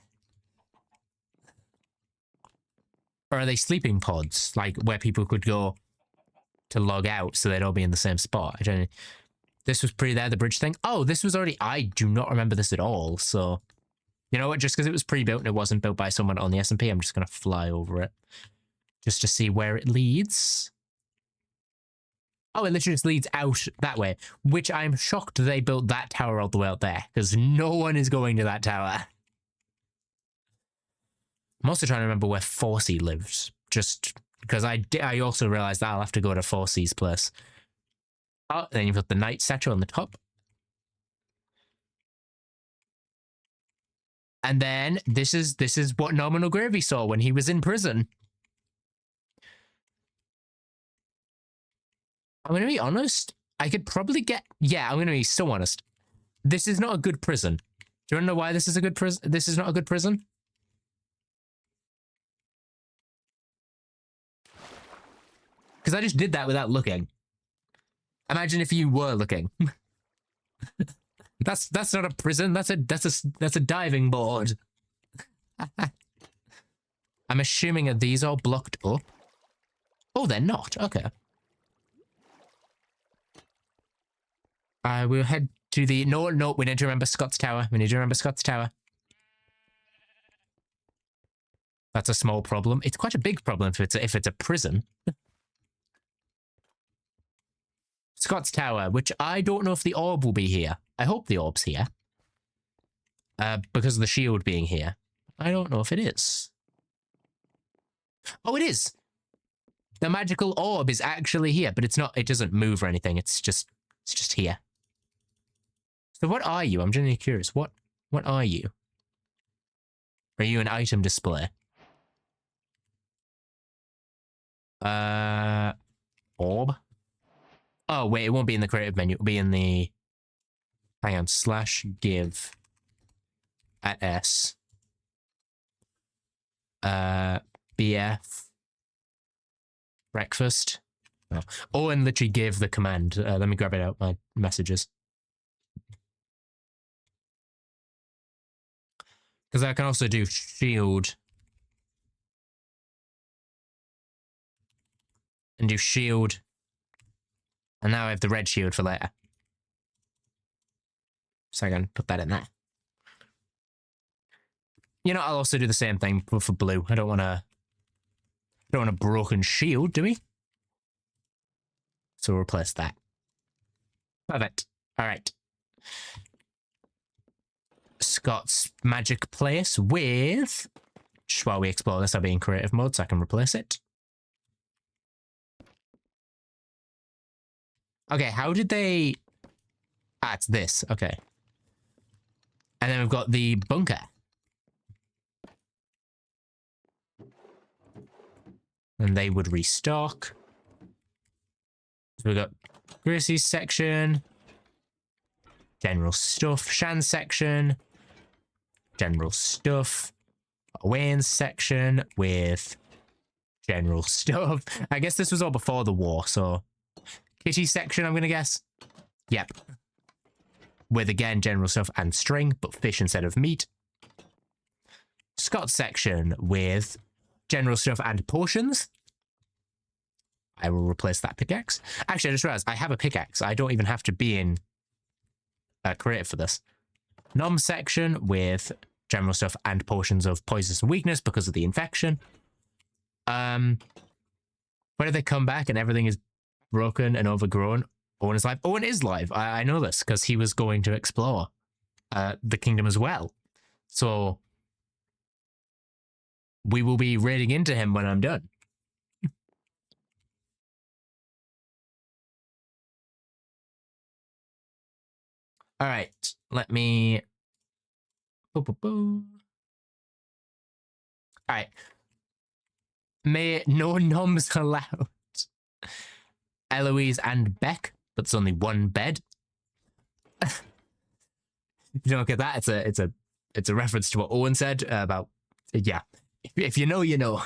Or are they sleeping pods? Like where people could go to log out so they'd all be in the same spot? I don't know. This was the bridge thing. Oh, this was already... I do not remember this at all, so... You know what? Just because it was pre-built and it wasn't built by someone on the S&P, I'm just going to fly over it. Just to see where it leads. Oh, it literally just leads out that way. Which I'm shocked they built that tower all the way out there. Because no one is going to that tower. I'm also trying to remember where Forsey lived. Just because I also realized that I'll have to go to Forsey's place. Oh, then you've got the knight statue on the top. And then this is what Norman O'Gravy saw when he was in prison. I'm going to be honest. I could probably get... Yeah, I'm going to be so honest. This is not a good prison. Do you want to know why this is a good prison? This is not a good prison? Because I just did that without looking. Imagine if you were looking. That's not a prison. That's a diving board. I'm assuming that these are blocked up. Oh, they're not. Okay. We'll head to the... No, we need to remember Scott's tower. That's a small problem. It's quite a big problem if it's a prison. Scott's tower, which I don't know if the orb will be here. I hope the orb's here. Because of the shield being here. I don't know if it is. Oh, it is! The magical orb is actually here, but it's not... It doesn't move or anything. It's just here. So what are you? I'm genuinely curious. What are you? Are you an item display? Orb? Oh, wait, it won't be in the creative menu. It'll be in the... Hang on. /give at S. BF. Breakfast. Oh. Owen literally gave the command. Let me grab it out, my messages. Because I can also do shield. And do shield. And now I have the red shield for later. So I can put that in there. You know, I'll also do the same thing for blue. I don't want a broken shield, do we? So we'll replace that. Perfect. All right. Scott's magic place with... Just while we explore this, I'll be in creative mode so I can replace it. Okay, how did they... Ah, it's this. Okay. And then we've got the bunker. And they would restock. So we've got Gracie's section. General stuff. Shan's section. General stuff. Wayne's section with general stuff. I guess this was all before the war, so... Kitty's section, I'm going to guess. Yep. With, again, general stuff and string, but fish instead of meat. Scott's section with general stuff and potions. I will replace that pickaxe. Actually, I just realized I have a pickaxe. I don't even have to be in creative for this. Nom section with general stuff and potions of poisonous and weakness because of the infection. When did they come back and everything is broken and overgrown? Owen is live. Owen is live. I know this because he was going to explore the kingdom as well. So we will be raiding into him when I'm done. All right, let me... All right. May no noms allowed. Eloise and Beck, but there's only one bed. You don't get that? It's a reference to what Owen said about... Yeah. If you know, you know.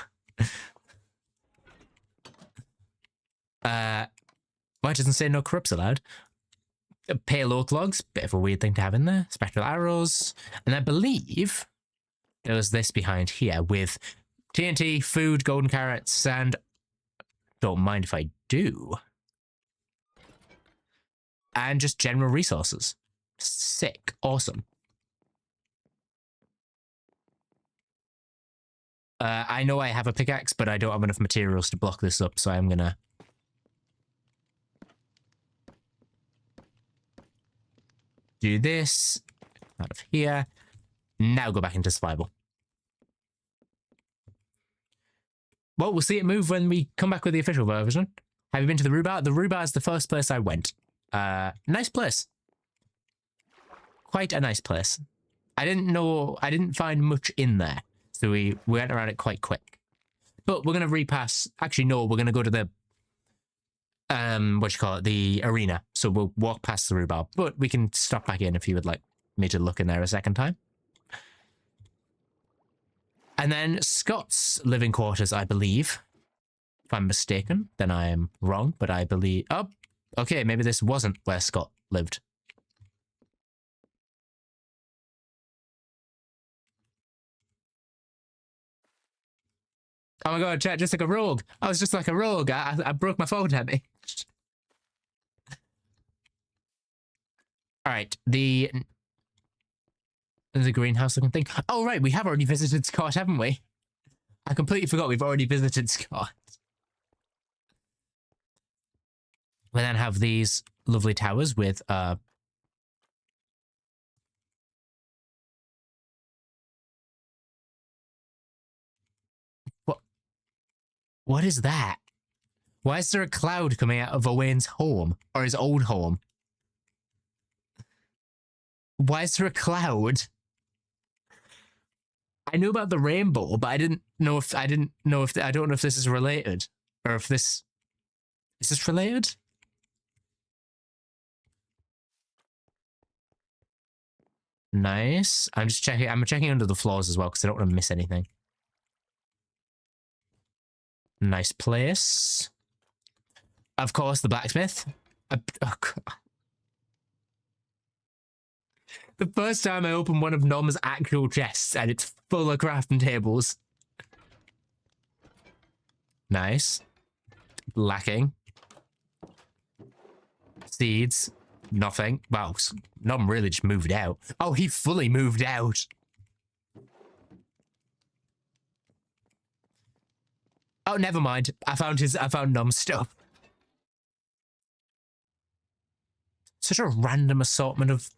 Why doesn't it say no corrupts allowed? Pale oak logs, bit of a weird thing to have in there. Spectral arrows. And I believe there was this behind here with TNT, food, golden carrots, and don't mind if I do. And just general resources. Sick. Awesome. I know I have a pickaxe, but I don't have enough materials to block this up, so I'm gonna... do this. Out of here. Now go back into survival. Well, we'll see it move when we come back with the official version. Have you been to the Rhubarb? The Rhubarb is the first place I went. Nice place. Quite a nice place. I didn't find much in there. So we went around it quite quick. But we're going to repass. Actually, no, we're going to go to the, the arena. So we'll walk past the Rhubarb. But we can stop back in if you would like me to look in there a second time. And then Scott's living quarters, I believe. If I'm mistaken, then I am wrong. But I believe... Oh, okay, maybe this wasn't where Scott lived. Oh my god, chat, just like a rogue. I was just like a rogue. I broke my phone at me. Alright, the greenhouse looking thing. Oh right, we have already visited Scott, haven't we? I completely forgot we've already visited Scott. We then have these lovely towers with what is that? Why is there a cloud coming out of Owain's home? Or his old home? Why is there a cloud? I knew about the rainbow, but I don't know if this is related. Or if this... Is this related? Nice. I'm checking under the floors as well, because I don't want to miss anything. Nice place. Of course, the blacksmith. Oh, The first time I opened one of Nom's actual chests, and it's full of crafting tables. Nice. Lacking. Seeds. Nothing. Well, Nom really just moved out. Oh, he fully moved out. Oh, never mind. I found Nom's stuff. Such a random assortment of...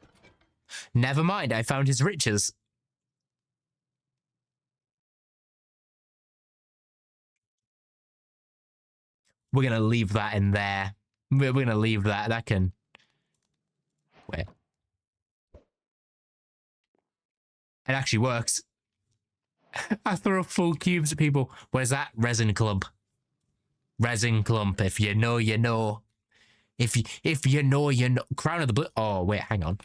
Never mind, I found his riches. We're gonna leave that in there. We're gonna leave that. That can... Wait. It actually works. I throw full cubes at people. Where's that? Resin clump. Resin clump. If you know, you know. If you know, you know. Crown of the Blue... Oh, wait, hang on.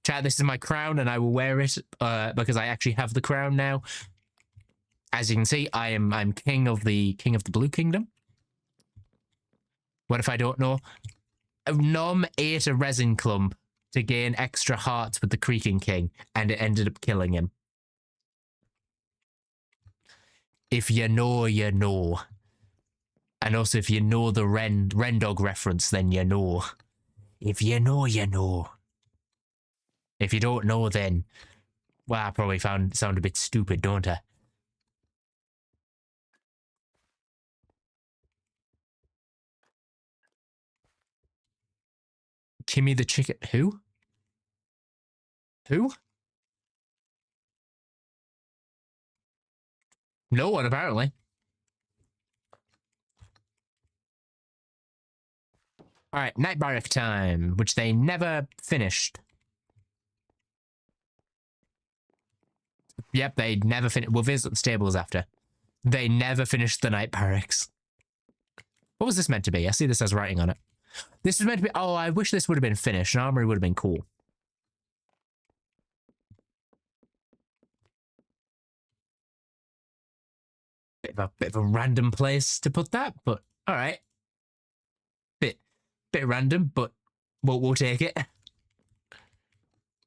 Chat, this is my crown, and I will wear it because I actually have the crown now. As you can see, I'm king of the Blue Kingdom. What if I don't know? Nom ate a resin clump to gain extra hearts with the Creaking King, and it ended up killing him. If you know, you know. And also, if you know the Ren Dog reference, then you know. If you know, you know. If you don't know, then... Well, I probably sound a bit stupid, don't I? Kimmy the chicken... Who? Who? No one, apparently. Alright, night barrack time, which they never finished. Yep, they never finished. We'll visit the stables after. They never finished the night barracks. What was this meant to be? I see this as writing on it. This was meant to be... Oh, I wish this would have been finished. An armory would have been cool. Bit of a random place to put that, but alright. Bit random, but we'll take it.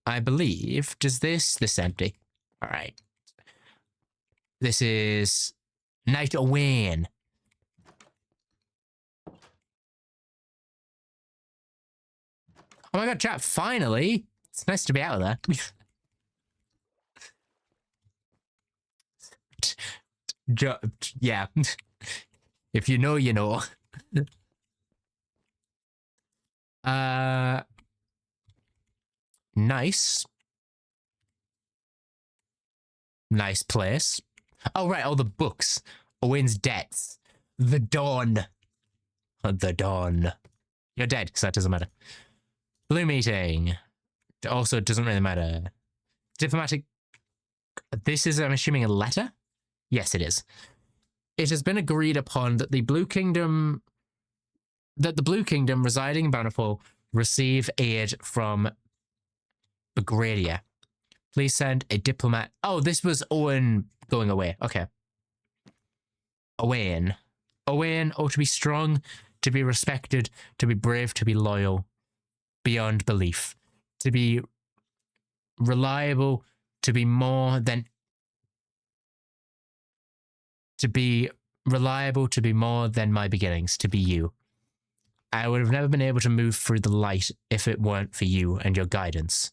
I believe... Does this... This is empty. Alright. This is... Night Owain. Oh my god, chat, finally! It's nice to be out of there. Yeah. If you know, you know. Nice. Nice place. Oh, right, all the books. Owen's debts. The Dawn. The Dawn. You're dead, so that doesn't matter. Blue meeting. Also, it doesn't really matter. Diplomatic. This is, I'm assuming, a letter? Yes, it is. It has been agreed upon that the Blue Kingdom residing in Bannerfall receive aid from Begradia. Please send a diplomat. Oh, this was Owen going away. Okay. Owen. Owen, oh, to be strong, to be respected, to be brave, to be loyal, beyond belief, to be reliable, to be more than... To be reliable, to be more than my beginnings, to be you. I would have never been able to move through the light if it weren't for you and your guidance.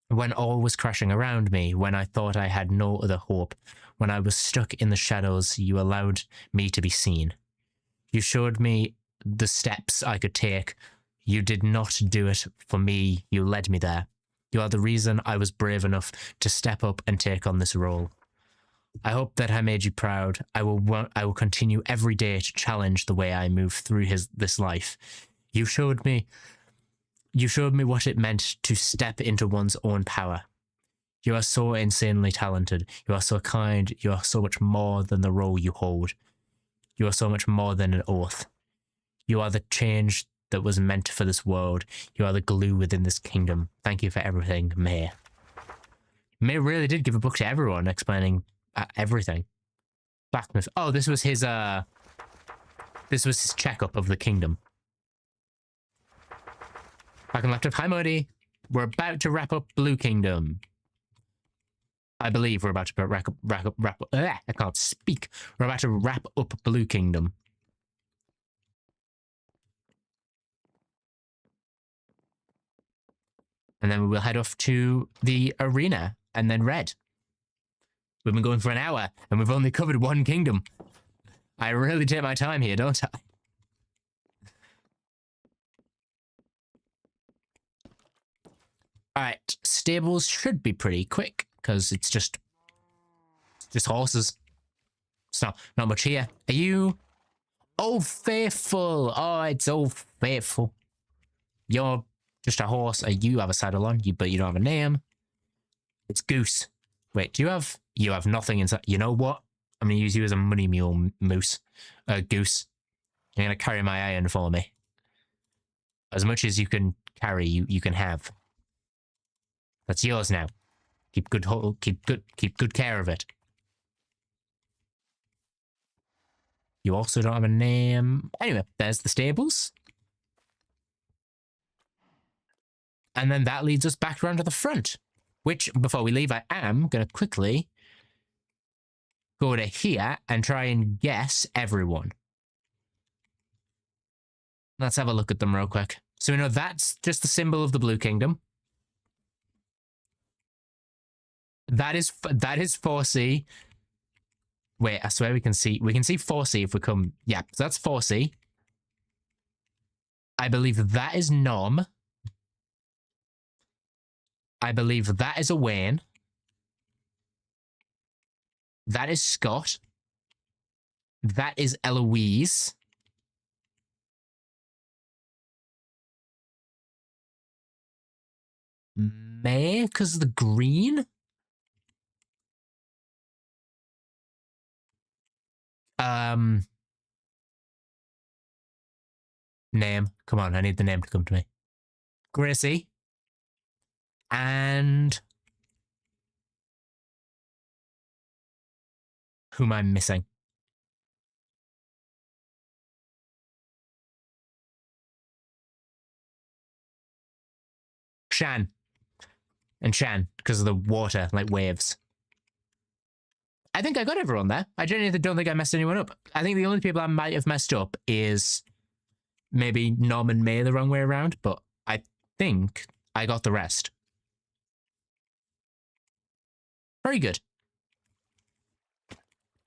When all was crashing around me, when I thought I had no other hope, when I was stuck in the shadows, you allowed me to be seen. You showed me the steps I could take. You did not do it for me. You led me there. You are the reason I was brave enough to step up and take on this role. I hope that I made you proud. I will continue every day to challenge the way I move through this life. You showed me what it meant to step into one's own power. You are so insanely talented. You are so kind. You are so much more than the role you hold. You are so much more than an oath. You are the change that was meant for this world. You are the glue within this kingdom. Thank you for everything, May. May really did give a book to everyone explaining everything. Blacksmith. Oh, this was his checkup of the kingdom. Back on left of Hi Modi. We're about to wrap up Blue Kingdom. I believe we're about to wrap up. I can't speak. We're about to wrap up Blue Kingdom. And then we will head off to the arena and then Red. We've been going for an hour and we've only covered one kingdom. I really take my time here, don't I? Alright, stables should be pretty quick because it's just horses. It's not much here. Are you? Oh, Faithful. Oh, it's Old Faithful. You're just a horse. You have a saddle on, but you don't have a name. It's Goose. Wait, do you have? You have nothing inside. You know what? I'm going to use you as a money mule moose. Goose. You're going to carry my iron for me. As much as you can carry, you can have. That's yours now. Keep good care of it. You also don't have a name. Anyway, there's the stables. And then that leads us back around to the front. Which, before we leave, I am going to quickly go to here and try and guess everyone. Let's have a look at them real quick. So we know that's just the symbol of the Blue Kingdom. That is 4C. Wait, I swear we can see 4C if we come. Yeah, so that's 4C. I believe that is Nom. I believe that is Owain. That is Scott. That is Eloise. May, because of the green? Name. Come on, I need the name to come to me. Gracie. And who am I missing? Shan. And Shan, because of the water, like waves. I think I got everyone there. I genuinely don't think I messed anyone up. I think the only people I might have messed up is maybe Nom and May the wrong way around, but I think I got the rest. Very good.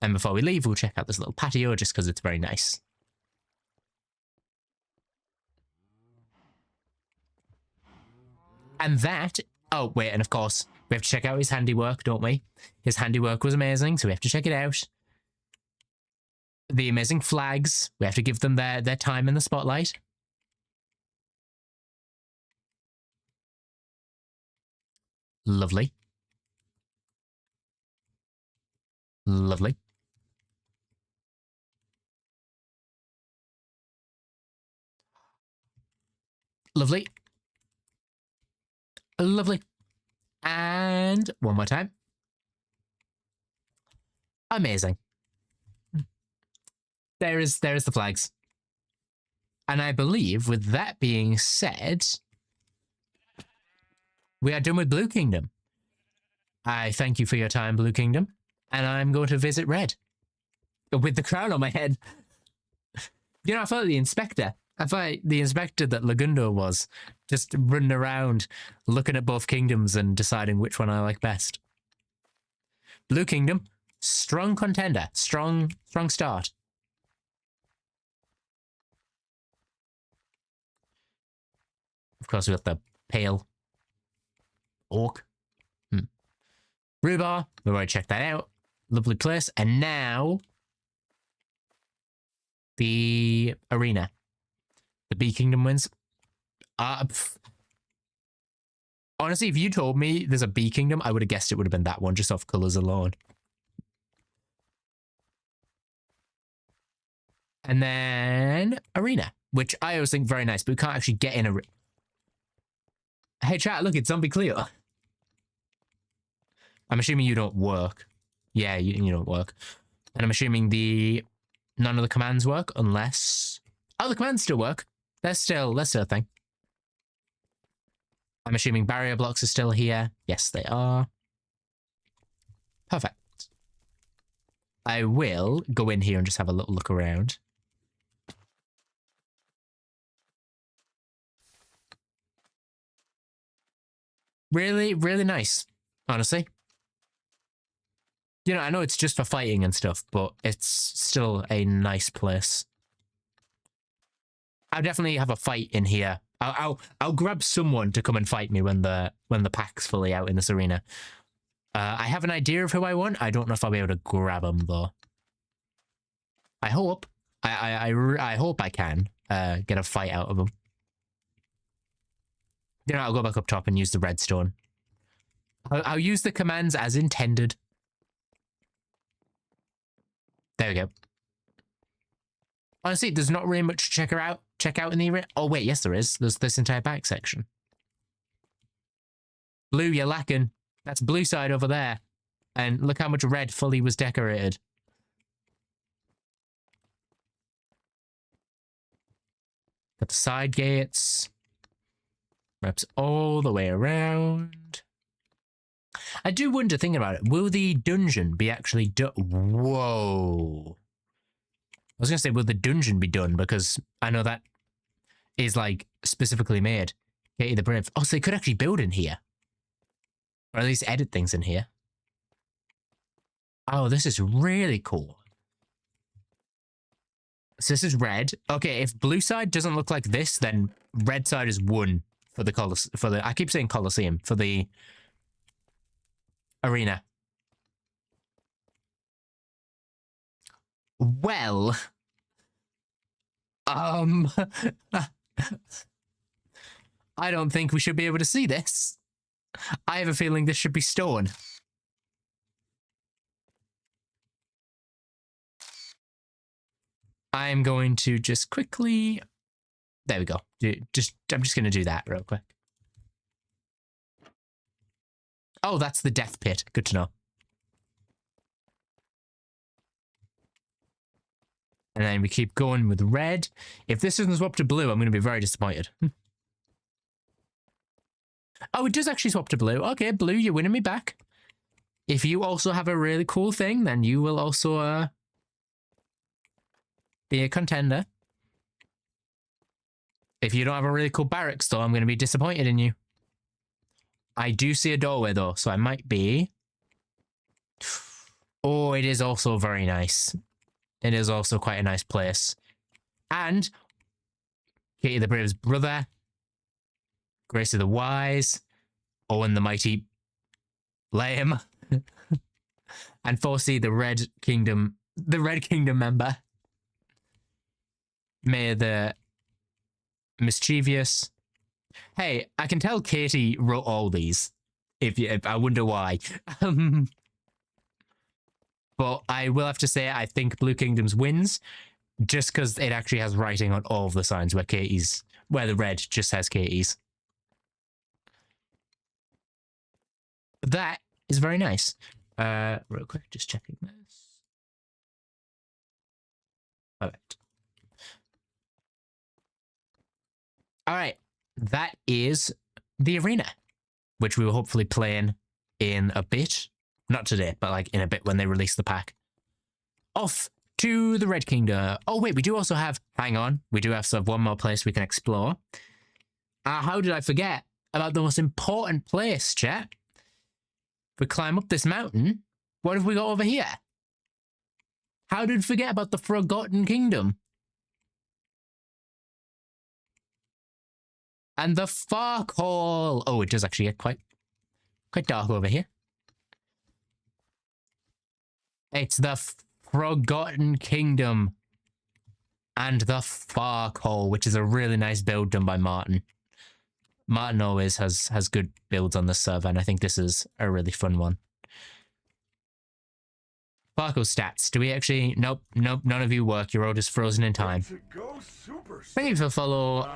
And before we leave, we'll check out this little patio just because it's very nice. And that... Oh, wait, and of course, we have to check out his handiwork, don't we? His handiwork was amazing, so we have to check it out. The amazing flags. We have to give them their time in the spotlight. Lovely. Lovely. Lovely. Lovely. And one more time. Amazing. There is the flags. And I believe, with that being said, we are done with Blue Kingdom. I thank you for your time, Blue Kingdom, and I'm going to visit Red. With the crown on my head. You know, I felt the inspector. I felt the inspector that Lagundo was, just running around, looking at both kingdoms and deciding which one I like best. Blue Kingdom, strong contender, strong start. Of course, we got the pale orc. Rhubarb, we've already checked that out. Lovely place. And now, the arena. The Bee Kingdom wins. Honestly, if you told me there's a Bee Kingdom, I would have guessed it would have been that one, just off colours alone. And then arena, which I always think very nice, but we can't actually get in a... Hey chat, look, it's Zombie Cleo. I'm assuming you don't work. Yeah, you don't work. And I'm assuming none of the commands work unless... Oh, the commands still work. That's still a thing. I'm assuming barrier blocks are still here. Yes, they are. Perfect. I will go in here and just have a little look around. Really, really nice, honestly. You know, I know it's just for fighting and stuff, but it's still a nice place. I'll definitely have a fight in here. I'll grab someone to come and fight me when the pack's fully out in this arena. I have an idea of who I want. I don't know if I'll be able to grab them though. I hope. I hope I can get a fight out of them. You know, I'll go back up top and use the redstone. I'll use the commands as intended. There we go. Honestly, there's not really much to check out in the arena. Oh wait, yes there is. There's this entire back section. Blue, you're lacking. That's blue side over there. And look how much red fully was decorated. Got the side gates. Wraps all the way around. I do wonder, thinking about it, will the dungeon be actually done? Whoa. I was going to say, will the dungeon be done? Because I know that is, like, specifically made. Katie the Brave. Oh, so they could actually build in here. Or at least edit things in here. Oh, this is really cool. So this is red. Okay, if blue side doesn't look like this, then red side is 1 for the I keep saying Colosseum, for the arena. Well, I don't think we should be able to see this. I have a feeling this should be stone. I'm going to just quickly... There we go. I'm just going to do that real quick. Oh, that's the death pit. Good to know. And then we keep going with red. If this doesn't swap to blue, I'm going to be very disappointed. Oh, it does actually swap to blue. Okay, blue, you're winning me back. If you also have a really cool thing, then you will also be a contender. If you don't have a really cool barracks, though, I'm going to be disappointed in you. I do see a doorway, though, so I might be... Oh, it is also very nice. It is also quite a nice place. And Katie the Brave's brother, Grace of the Wise, Owen the Mighty Lame, and Forsey the Red Kingdom member. May the Mischievous. Hey, I can tell Katie wrote all these. If I wonder why. But I will have to say I think Blue Kingdoms wins, just because it actually has writing on all of the signs where the red just has Katie's. That is very nice. Real quick, just checking this. Perfect. All right, that is the arena, which we will hopefully play in a bit. Not today, but like in a bit when they release the pack. Off to the Red Kingdom. Oh wait, we do also have, hang on, we do have sort of one more place we can explore. How did I forget about the most important place, chat? If we climb up this mountain, what have we got over here? How did we forget about the Forgotten Kingdom? And the Fark Hall. Oh, it does actually get quite dark over here. It's the Forgotten Kingdom and the Fark Hall, which is a really nice build done by Martin. Martin always has good builds on this server, and I think this is a really fun one. Farko stats. Do we actually... Nope, none of you work. You're all just frozen in time. Thank you for follow...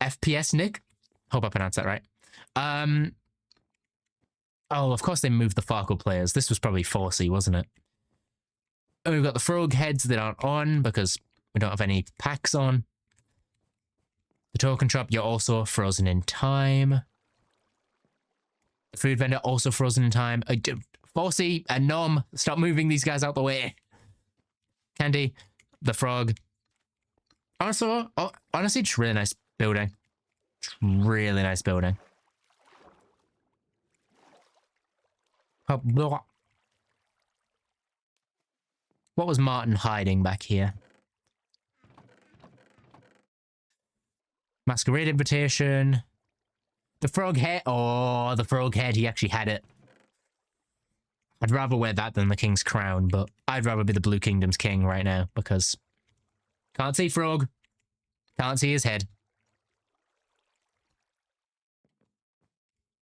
FPS Nick? Hope I pronounced that right. Oh, of course they moved the Farkle players. This was probably Forsey, wasn't it? And we've got the frog heads that aren't on because We don't have any packs on. The token shop, you're also frozen in time. The food vendor, also frozen in time. Forsey and Nom, stop moving these guys out the way. Candy, the frog. Also, honestly, just really nice building. Just really nice building. What was Martin hiding back here? Masquerade invitation. The frog head. Oh, the frog head. He actually had it. I'd rather wear that than the king's crown, but I'd rather be the Blue Kingdom's king right now because can't see frog. Can't see his head.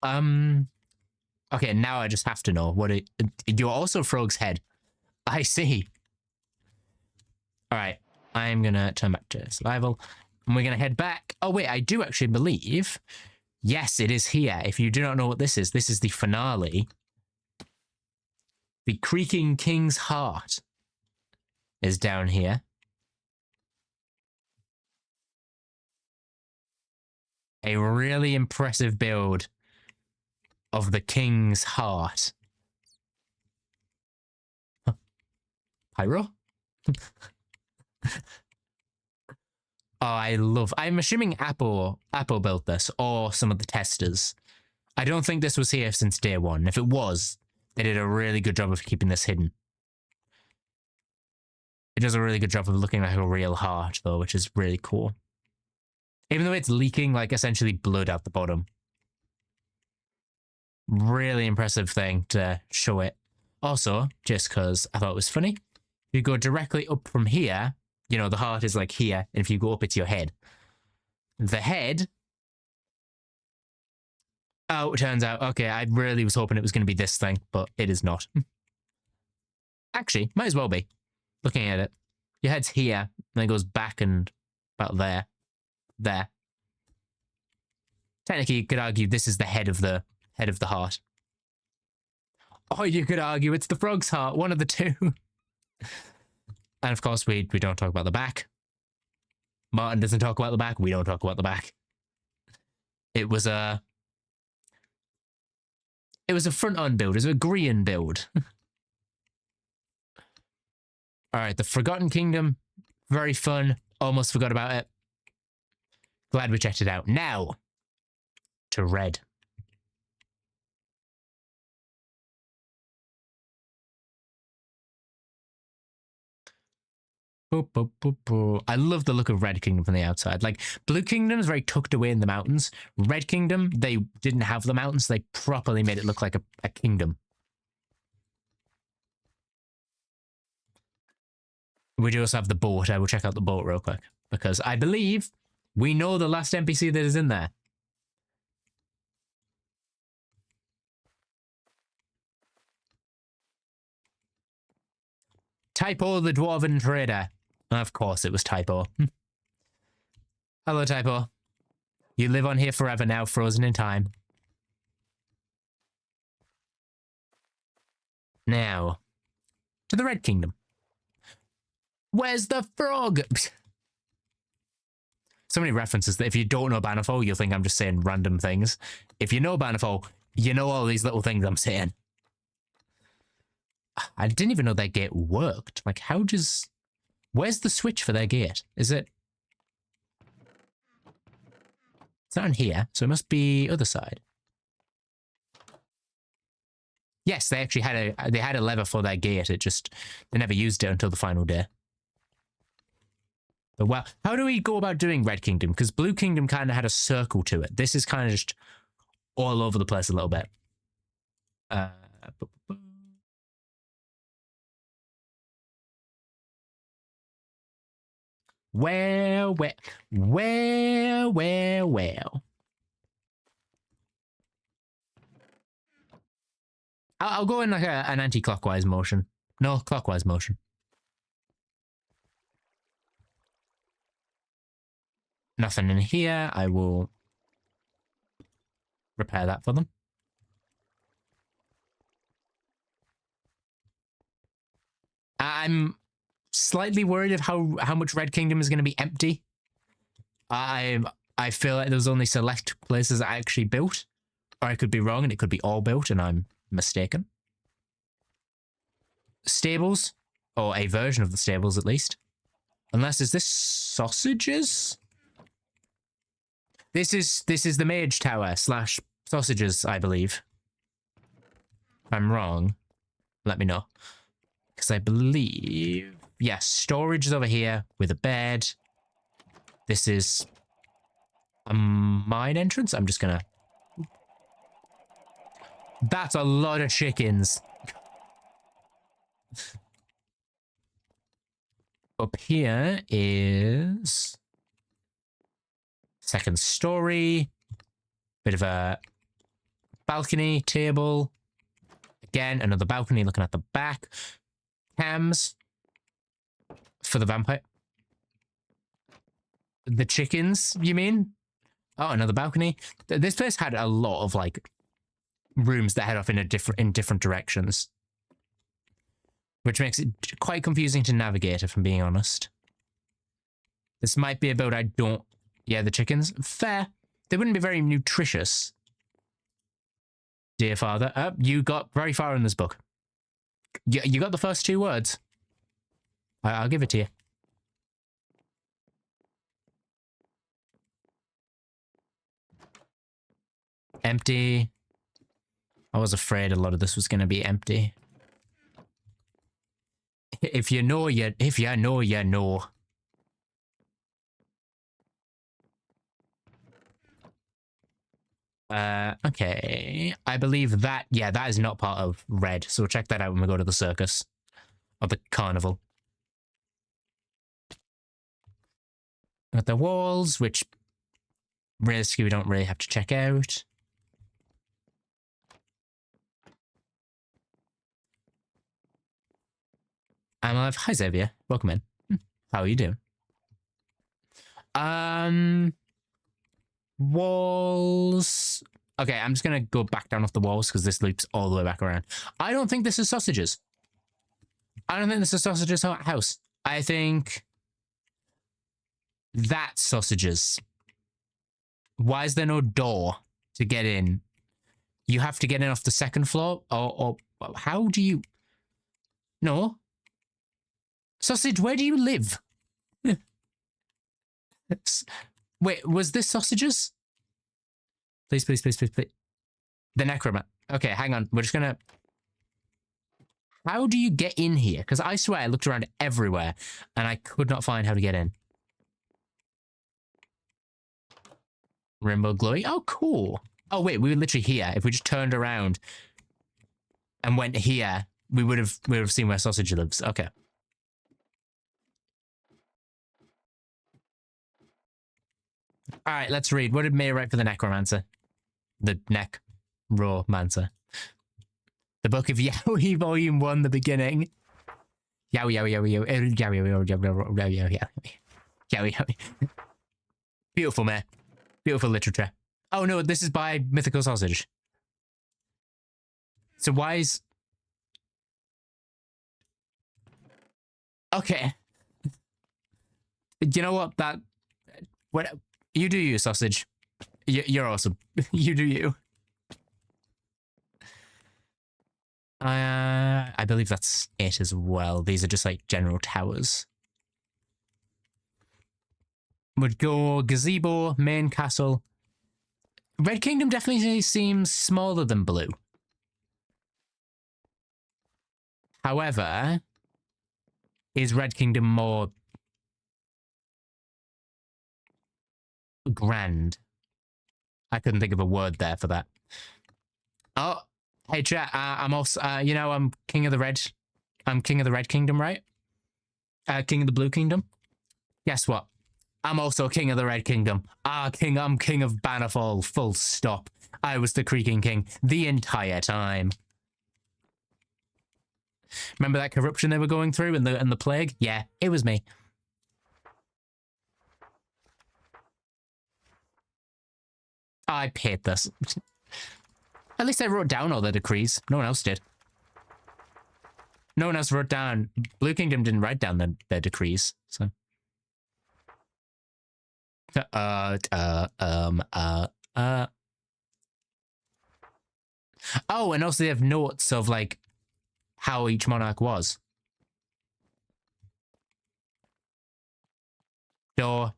Okay, now I just have to know what it. You're also frog's head. I see. All right, I'm gonna turn back to survival, and we're gonna head back. Oh wait, I do actually believe. Yes, it is here. If you do not know what this is the finale. The Creaking King's Heart is down here. A really impressive build of the King's Heart. Huh. Pyro? I'm assuming Apple built this, or some of the testers. I don't think this was here since day one. If it was, they did a really good job of keeping this hidden. It does a really good job of looking like a real heart, though, which is really cool. Even though it's leaking, like, essentially blood out the bottom. Really impressive thing to show it. Also, just because I thought it was funny, if you go directly up from here, you know, the heart is like here, and if you go up, it's your head. The head... Oh, it turns out, okay, I really was hoping it was going to be this thing, but it is not. Actually, might as well be. Looking at it. Your head's here, and it goes back and about there. There. Technically, you could argue this is the head of the heart. Or you could argue it's the frog's heart, one of the two. And of course, we don't talk about the back. Martin doesn't talk about the back, we don't talk about the back. It was a front-on build, it was a Grian build. Alright, the Forgotten Kingdom, very fun, almost forgot about it. Glad we checked it out. Now, to red. I love the look of Red Kingdom from the outside. Like, Blue Kingdom is very tucked away in the mountains. Red Kingdom, they didn't have the mountains. They properly made it look like a kingdom. We do also have the boat. I will check out the boat real quick. Because I believe we know the last NPC that is in there. Typo the Dwarven Trader. Of course it was Typo. Hello, Typo. You live on here forever now, frozen in time. Now, to the Red Kingdom. Where's the frog? So many references that if you don't know Bannerfall, you'll think I'm just saying random things. If you know Bannerfall, you know all these little things I'm saying. I didn't even know their gate worked. Like, how does... Where's the switch for their gate? Is it... It's not in here, so it must be other side. Yes, they actually had a lever for their gate. It just... They never used it until the final day. But wow, how do we go about doing Red Kingdom? Because Blue Kingdom kind of had a circle to it. This is kind of just all over the place a little bit. Well. I'll go in like an anti-clockwise motion. No, clockwise motion. Nothing in here. I will repair that for them. I'm slightly worried of how much Red Kingdom is going to be empty. I feel like there's only select places I actually built, or I could be wrong and it could be all built and I'm mistaken. Stables, or a version of the stables at least. Unless, is this sausages? This is the mage tower / sausages, I believe. If I'm wrong, let me know. Because I believe, yes, storage is over here with a bed. This is a mine entrance. I'm just gonna... That's a lot of chickens. Up here is second story, bit of a balcony table. Again, another balcony looking at the back. Cams for the vampire. The chickens, you mean? Oh, another balcony. This place had a lot of like rooms that head off in different directions, which makes it quite confusing to navigate, if I'm being honest. This might be about yeah, the chickens. Fair. They wouldn't be very nutritious. Dear father. You got very far in this book. You got the first 2 words. I'll give it to you. Empty. I was afraid a lot of this was going to be empty. If you know, you know, you know. Okay. I believe that, yeah, that is not part of red. So we'll check that out when we go to the circus. Or the carnival. Got the walls, which realistically we don't really have to check out. I'm alive. Hi, Xavier. Welcome in. How are you doing? Walls. Okay, I'm just gonna go back down off the walls because this loops all the way back around. I don't think this is sausages. I don't think this is sausages house. I think that's sausages. Why is there no door to get in? You have to get in off the second floor, or how do you? No. Sausage, where do you live? Wait, was this sausages? Please, please, please, please, please. The necromancer. Okay, hang on. We're just gonna... How do you get in here? Because I swear I looked around everywhere and I could not find how to get in. Rainbow glowy. Oh, cool. Oh, wait, we were literally here. If we just turned around and went here, we would have seen where sausage lives. Okay. All right, let's read. What did May write for the necromancer? The necromancer. The Book of Yowie, Volume 1, the beginning. Yowie, yowie, yowie, yowie, yowie, yowie, yowie, yowie, yowie, yowie. Beautiful, man. Beautiful literature. Oh, no, this is by Mythical Sausage. So why is... Okay. You know what? What... You do you, Sausage. You're awesome. You do you. I believe that's it as well. These are just like general towers. Would go gazebo, main castle. Red Kingdom definitely seems smaller than blue. However, is Red Kingdom more grand? I couldn't think of a word there for that. Oh, hey chat, I'm also, you know, I'm King of the Red Kingdom, right? King of the Blue Kingdom. Guess what? I'm also King of the Red Kingdom. I'm King of Bannerfall, full stop. I was the Creaking King the entire time. Remember that corruption they were going through and the plague? Yeah, it was me. I hate this. At least I wrote down all the decrees. No one else did. No one else wrote down. Blue Kingdom didn't write down their decrees. So. Oh, and also they have notes of like how each monarch was. Door.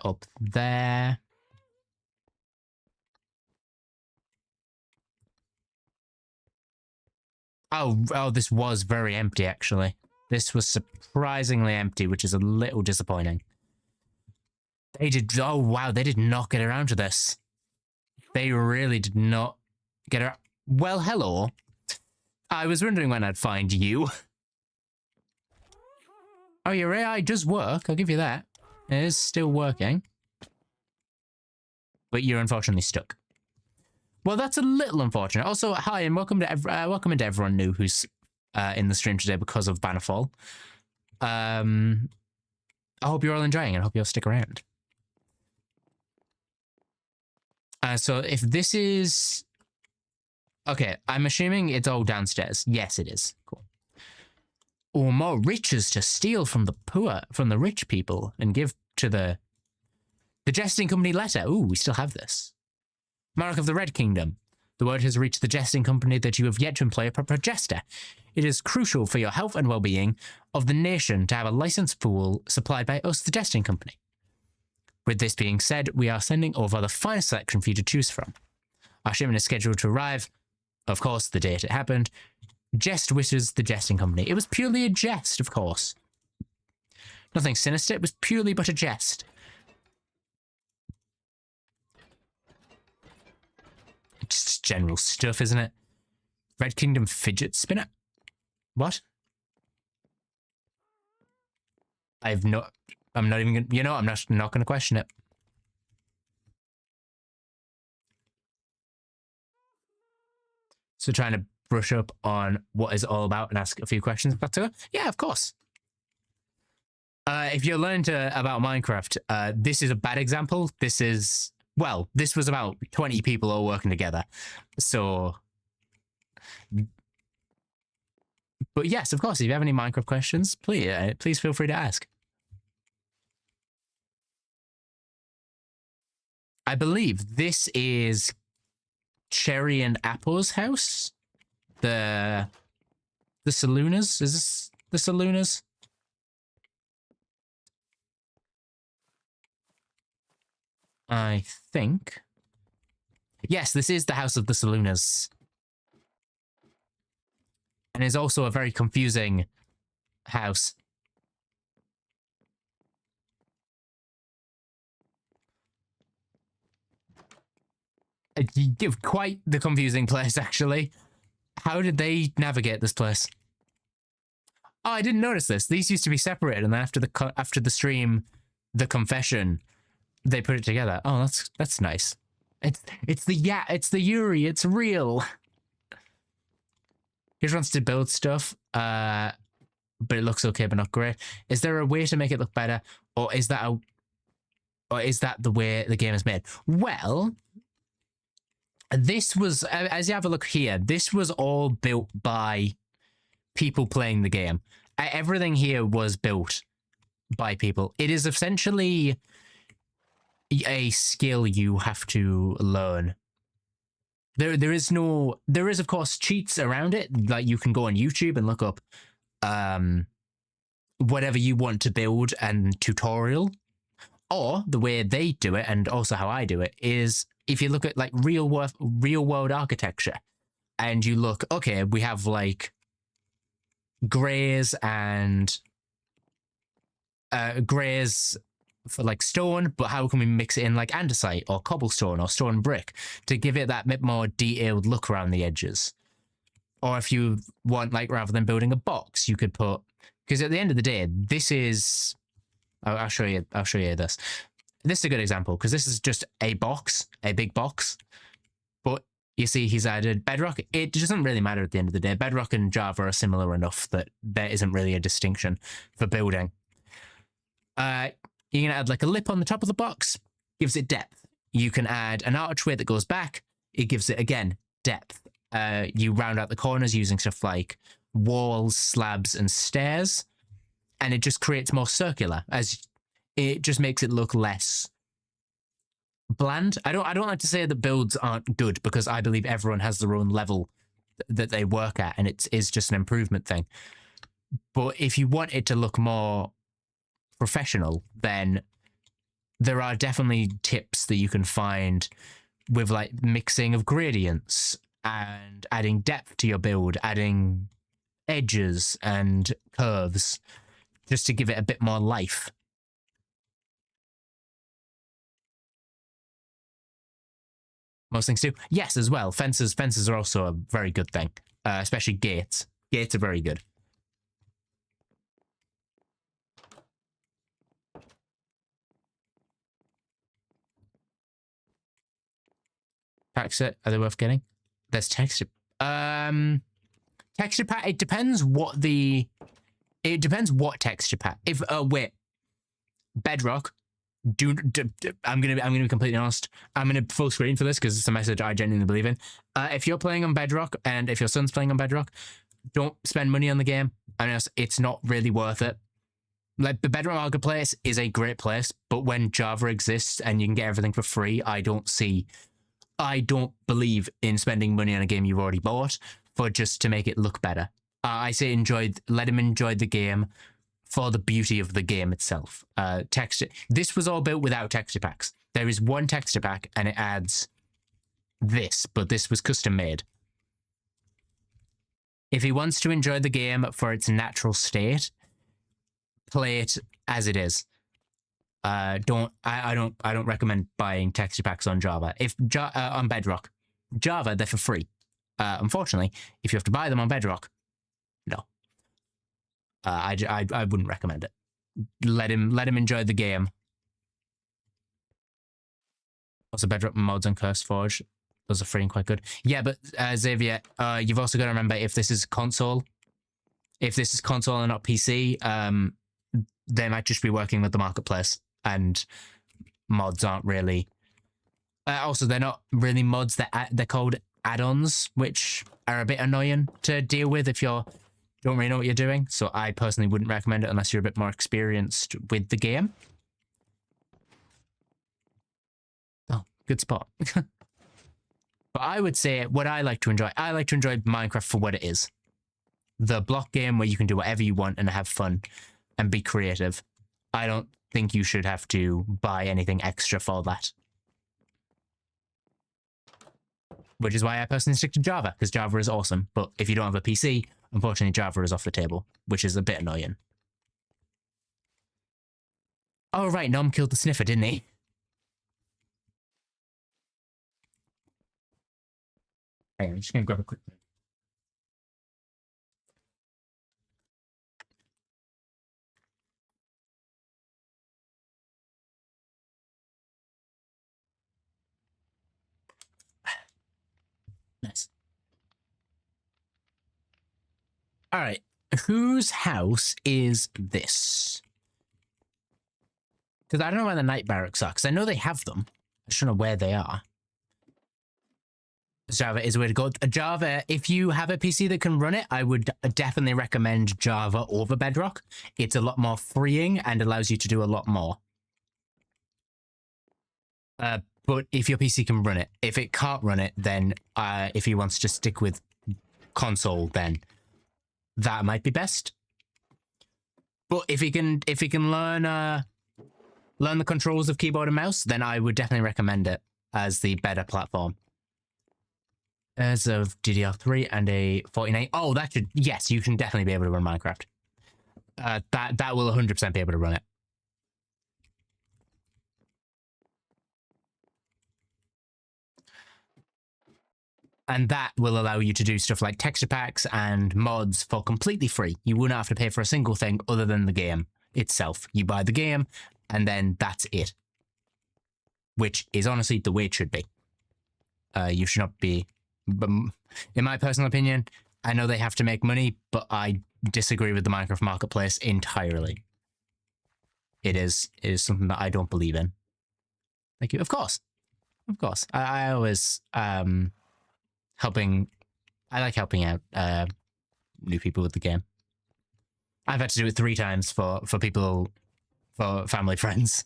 Up there. Oh, this was very empty, actually. This was surprisingly empty, which is a little disappointing. Oh wow, they did not get around to this. They really did not get around. Well, hello. I was wondering when I'd find you. Oh, your AI does work, I'll give you that. It is still working. But you're unfortunately stuck. Well, that's a little unfortunate. Also, hi, and welcome to everyone new who's in the stream today because of Bannerfall. I hope you're all enjoying it. I hope you'll stick around. So if this is... Okay, I'm assuming it's all downstairs. Yes, it is. Cool. Or more riches to steal from the poor, from the rich people, and give to the Jesting Company letter. Ooh, we still have this. Monarch of the Red Kingdom. The word has reached the Jesting Company that you have yet to employ a proper jester. It is crucial for your health and well-being of the nation to have a licensed pool supplied by us, the Jesting Company. With this being said, we are sending over the finest selection for you to choose from. Our shipment is scheduled to arrive, of course, the date it happened. Jest wishes the Jesting Company. It was purely a jest, of course. Nothing sinister, it was purely but a jest. Just general stuff, isn't it? Red Kingdom fidget spinner? What? I'm not even gonna, you know, I'm not gonna question it. So trying to brush up on what it's all about and ask a few questions about it. Yeah, of course. If you're learning about Minecraft, this is a bad example. This is, well, this was about 20 people all working together. So, but yes, of course, if you have any Minecraft questions, please feel free to ask. I believe this is Cherry and Apple's house. The Saloonas? Is this the Saloonas? I think. Yes, this is the house of the Saloonas. And is also a very confusing house. You give quite the confusing place, actually. How did they navigate this place? Oh, I didn't notice this. These used to be separated, and then after the stream, the confession, they put it together. Oh, that's nice. It's the Yuri. It's real. He just wants to build stuff, but it looks okay, but not great. Is there a way to make it look better, or is that the way the game is made? Well, this was, as you have a look here, this was all built by people playing the game. Everything here was built by people. It is essentially a skill you have to learn. There is of course cheats around it. Like you can go on YouTube and look up whatever you want to build and tutorial. Or the way they do it, and also how I do it, is if you look at like real world architecture, and you look, okay, we have like grays and grays for like stone, but how can we mix it in like andesite or cobblestone or stone brick to give it that bit more detailed look around the edges? Or if you want, like, rather than building a box, you could put, because at the end of the day, this is, I'll show you this. This is a good example, because this is just a box, a big box. But you see he's added bedrock. It doesn't really matter at the end of the day. Bedrock and Java are similar enough that there isn't really a distinction for building. You can add like a lip on the top of the box, gives it depth. You can add an archway that goes back. It gives it, again, depth. You round out the corners using stuff like walls, slabs, and stairs. And it just creates more circular, as it just makes it look less bland. I don't like to say that builds aren't good, because I believe everyone has their own level that they work at, and it is just an improvement thing. But if you want it to look more professional, then there are definitely tips that you can find with like mixing of gradients and adding depth to your build, adding edges and curves, just to give it a bit more life. Most things do. Yes, as well. Fences are also a very good thing, especially gates. Gates are very good. Pack set, are they worth getting? There's texture. Texture pack. It depends what texture pack. If wait, Bedrock. I'm gonna be completely honest. I'm gonna full screen for this because it's a message I genuinely believe in. If you're playing on Bedrock and if your son's playing on Bedrock, don't spend money on the game. I mean, it's not really worth it. Like, the Bedrock Marketplace is a great place, but when Java exists and you can get everything for free, I don't believe in spending money on a game you've already bought for just to make it look better. I say let him enjoy the game for the beauty of the game itself. This was all built without texture packs. There is one texture pack and it adds this, but this was custom made. If he wants to enjoy the game for its natural state, play it as it is. I don't recommend buying texture packs on Java. On Bedrock, Java, they're for free. Unfortunately, if you have to buy them on Bedrock, no. I wouldn't recommend it. Let him enjoy the game. Also, Bedrock mods on CurseForge, those are free and quite good. Yeah, but Xavier, you've also got to remember, if this is console and not PC, they might just be working with the marketplace, and mods aren't really. Also, they're not really mods. They're called add-ons, which are a bit annoying to deal with if you don't really know what you're doing. So I personally wouldn't recommend it unless you're a bit more experienced with the game. Oh, good spot. But I would say what I like to enjoy Minecraft for what it is. The block game where you can do whatever you want and have fun and be creative. I don't think you should have to buy anything extra for that. Which is why I personally stick to Java, because Java is awesome. But if you don't have a PC, unfortunately Java is off the table, which is a bit annoying. Oh, right, Nom killed the sniffer, didn't he? Hang on, I'm just going to grab a quick thing. Nice. All right. Whose house is this? Because I don't know where the night barracks are, because I know they have them. I just don't know where they are. Java is the way to go. Java, if you have a PC that can run it, I would definitely recommend Java over Bedrock. It's a lot more freeing and allows you to do a lot more. But if your PC can run it, if it can't run it, then if he wants to stick with console, then that might be best. But if he can learn the controls of keyboard and mouse, then I would definitely recommend it as the better platform. As of DDR3 and a 49. Oh, yes, you can definitely be able to run Minecraft. That will 100% be able to run it. And that will allow you to do stuff like texture packs and mods for completely free. You wouldn't have to pay for a single thing other than the game itself. You buy the game, and then that's it. Which is honestly the way it should be. You should not be... But in my personal opinion, I know they have to make money, but I disagree with the Minecraft Marketplace entirely. It is something that I don't believe in. Thank you. Of course. Of course. I always helping. I like helping out new people with the game. I've had to do it 3 times for people, for family friends.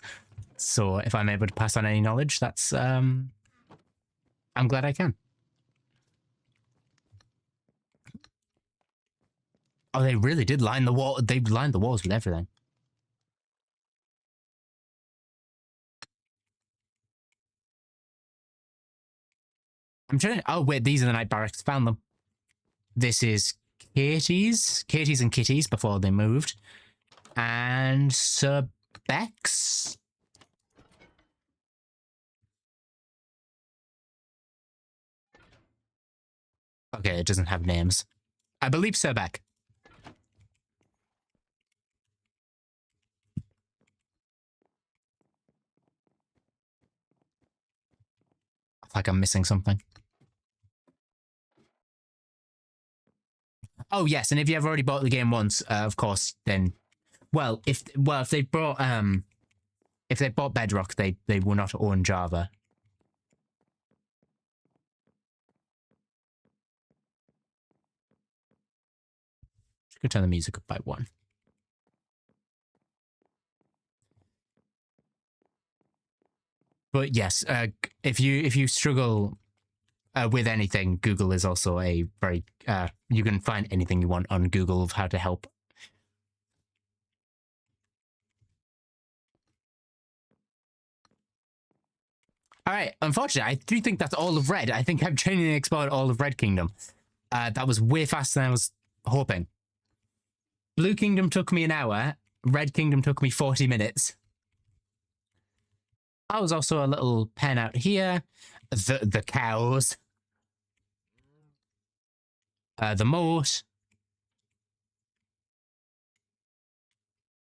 So if I'm able to pass on any knowledge, that's I'm glad I can. Oh, they really did line the wall. They lined the walls with everything. I'm trying. Oh wait, these are the night barracks. Found them. This is Katie's and Kitty's before they moved, and Sir Beck's. Okay, it doesn't have names. I believe Sir Beck. I feel like I'm missing something. Oh yes, and if you have already bought the game once, of course, then if they bought Bedrock, they will not own Java. Just gonna turn the music up by 1. But yes, if you struggle with anything, Google is also a very you can find anything you want on Google of how to help. All right, unfortunately, I do think that's all of Red. I think I've genuinely explored all of Red Kingdom. That was way faster than I was hoping. Blue Kingdom took me an hour. Red Kingdom took me 40 minutes. I was also a little pen out here. The cows. The moat.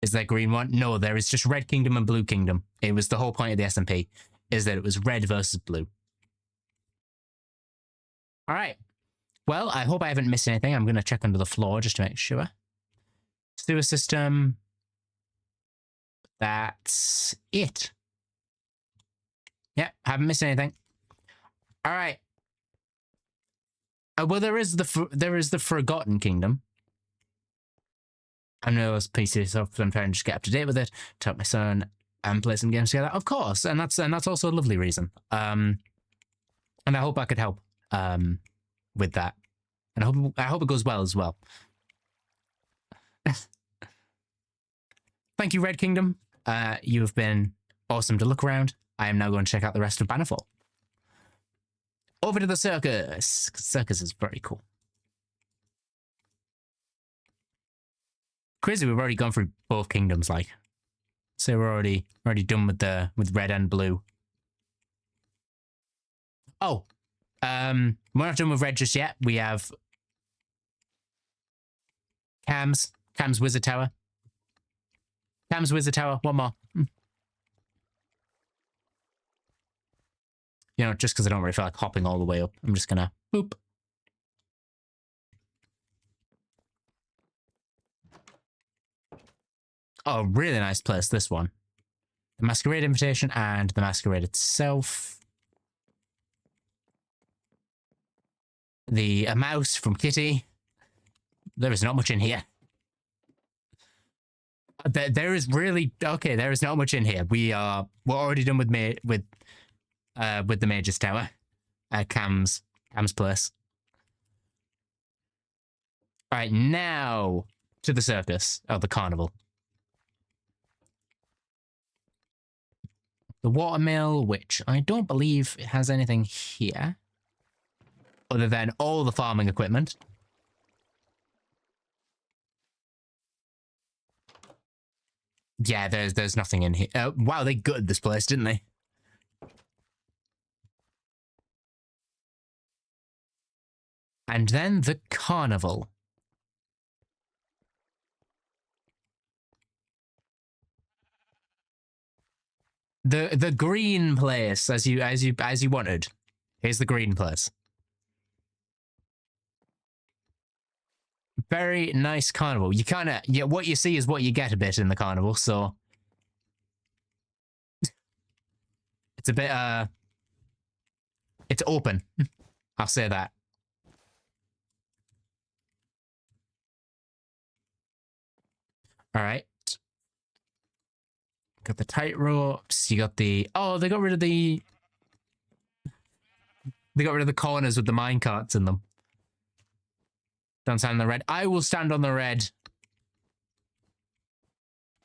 Is there green one? No, there is just Red Kingdom and Blue Kingdom. It was the whole point of the SMP, is that it was red versus blue. All right. Well, I hope I haven't missed anything. I'm going to check under the floor just to make sure. Sewer system. That's it. Yeah, haven't missed anything. All right. Well, there is the Forgotten Kingdom. I know it's PC stuff, so I'm trying to just get up to date with it, to help my son and play some games together. Of course, and that's also a lovely reason. And I hope I could help with that, and I hope it goes well as well. Thank you, Red Kingdom. You have been awesome to look around. I am now going to check out the rest of Bannerfall. Over to the circus. Circus is very cool. Crazy, we've already gone through both kingdoms, like. So we're already done with red and blue. Oh, we're not done with red just yet. We have Cam's Wizard Tower. Cam's Wizard Tower. One more. You know, just because I don't really feel like hopping all the way up, I'm just gonna boop. Oh, really nice place, this one. The Masquerade Invitation and the Masquerade itself. A mouse from Kitty. There is not much in here. There is really... Okay, there is not much in here. We're already done with the Mage's Tower. Cam's place. All right, now to the circus. Oh, the carnival. The watermill, which I don't believe it has anything here, other than all the farming equipment. Yeah, there's nothing in here. Wow, they gutted this place, didn't they? And then the carnival. The green place, as you wanted. Here's the green place. Very nice carnival. You kind of, yeah, what you see is what you get a bit in the carnival, so it's a bit It's open. I'll say that. All right. Got the tight ropes. You got the... Oh, they got rid of the... They got rid of the corners with the mine carts in them. Don't stand on the red. I will stand on the red.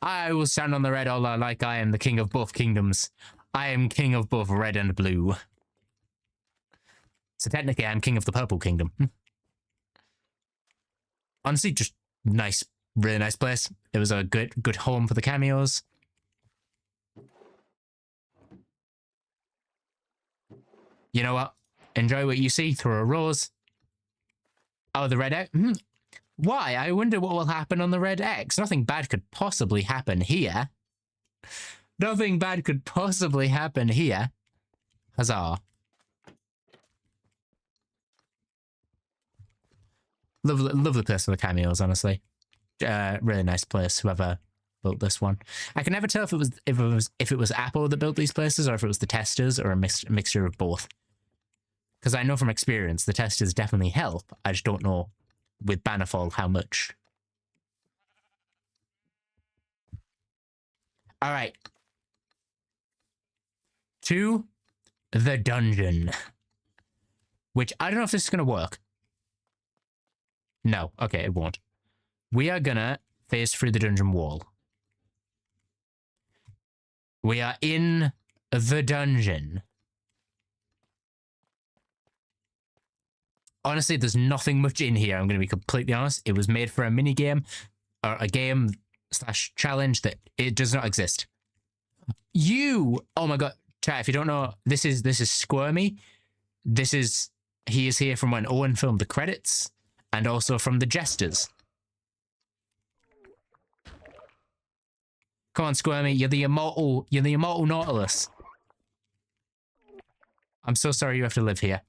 I will stand on the red, Allah, like I am the king of both kingdoms. I am king of both red and blue. So technically, I'm king of the purple kingdom. Honestly, just nice, really nice place. It was a good home for the cameos. You know what? Enjoy what you see. Throw a rose. Oh, the red X? Why? I wonder what will happen on the red X. Nothing bad could possibly happen here. Nothing bad could possibly happen here. Huzzah. Lovely place for the cameos, honestly. Really nice place, whoever built this one. I can never tell if it was Apple that built these places or if it was the testers or a mixture of both. Because I know from experience the testers definitely help. I just don't know with Bannerfall how much. All right. To the dungeon. Which I don't know if this is going to work. No. Okay, it won't. We are going to phase through the dungeon wall. We are in the dungeon. Honestly, there's nothing much in here, I'm going to be completely honest. It was made for a mini game, or a game / challenge that it does not exist. Oh my god, chat, if you don't know, this is Squirmy. He is here from when Owen filmed the credits, and also from the Jesters. Come on, Squirmy, you're the immortal Nautilus. I'm so sorry you have to live here.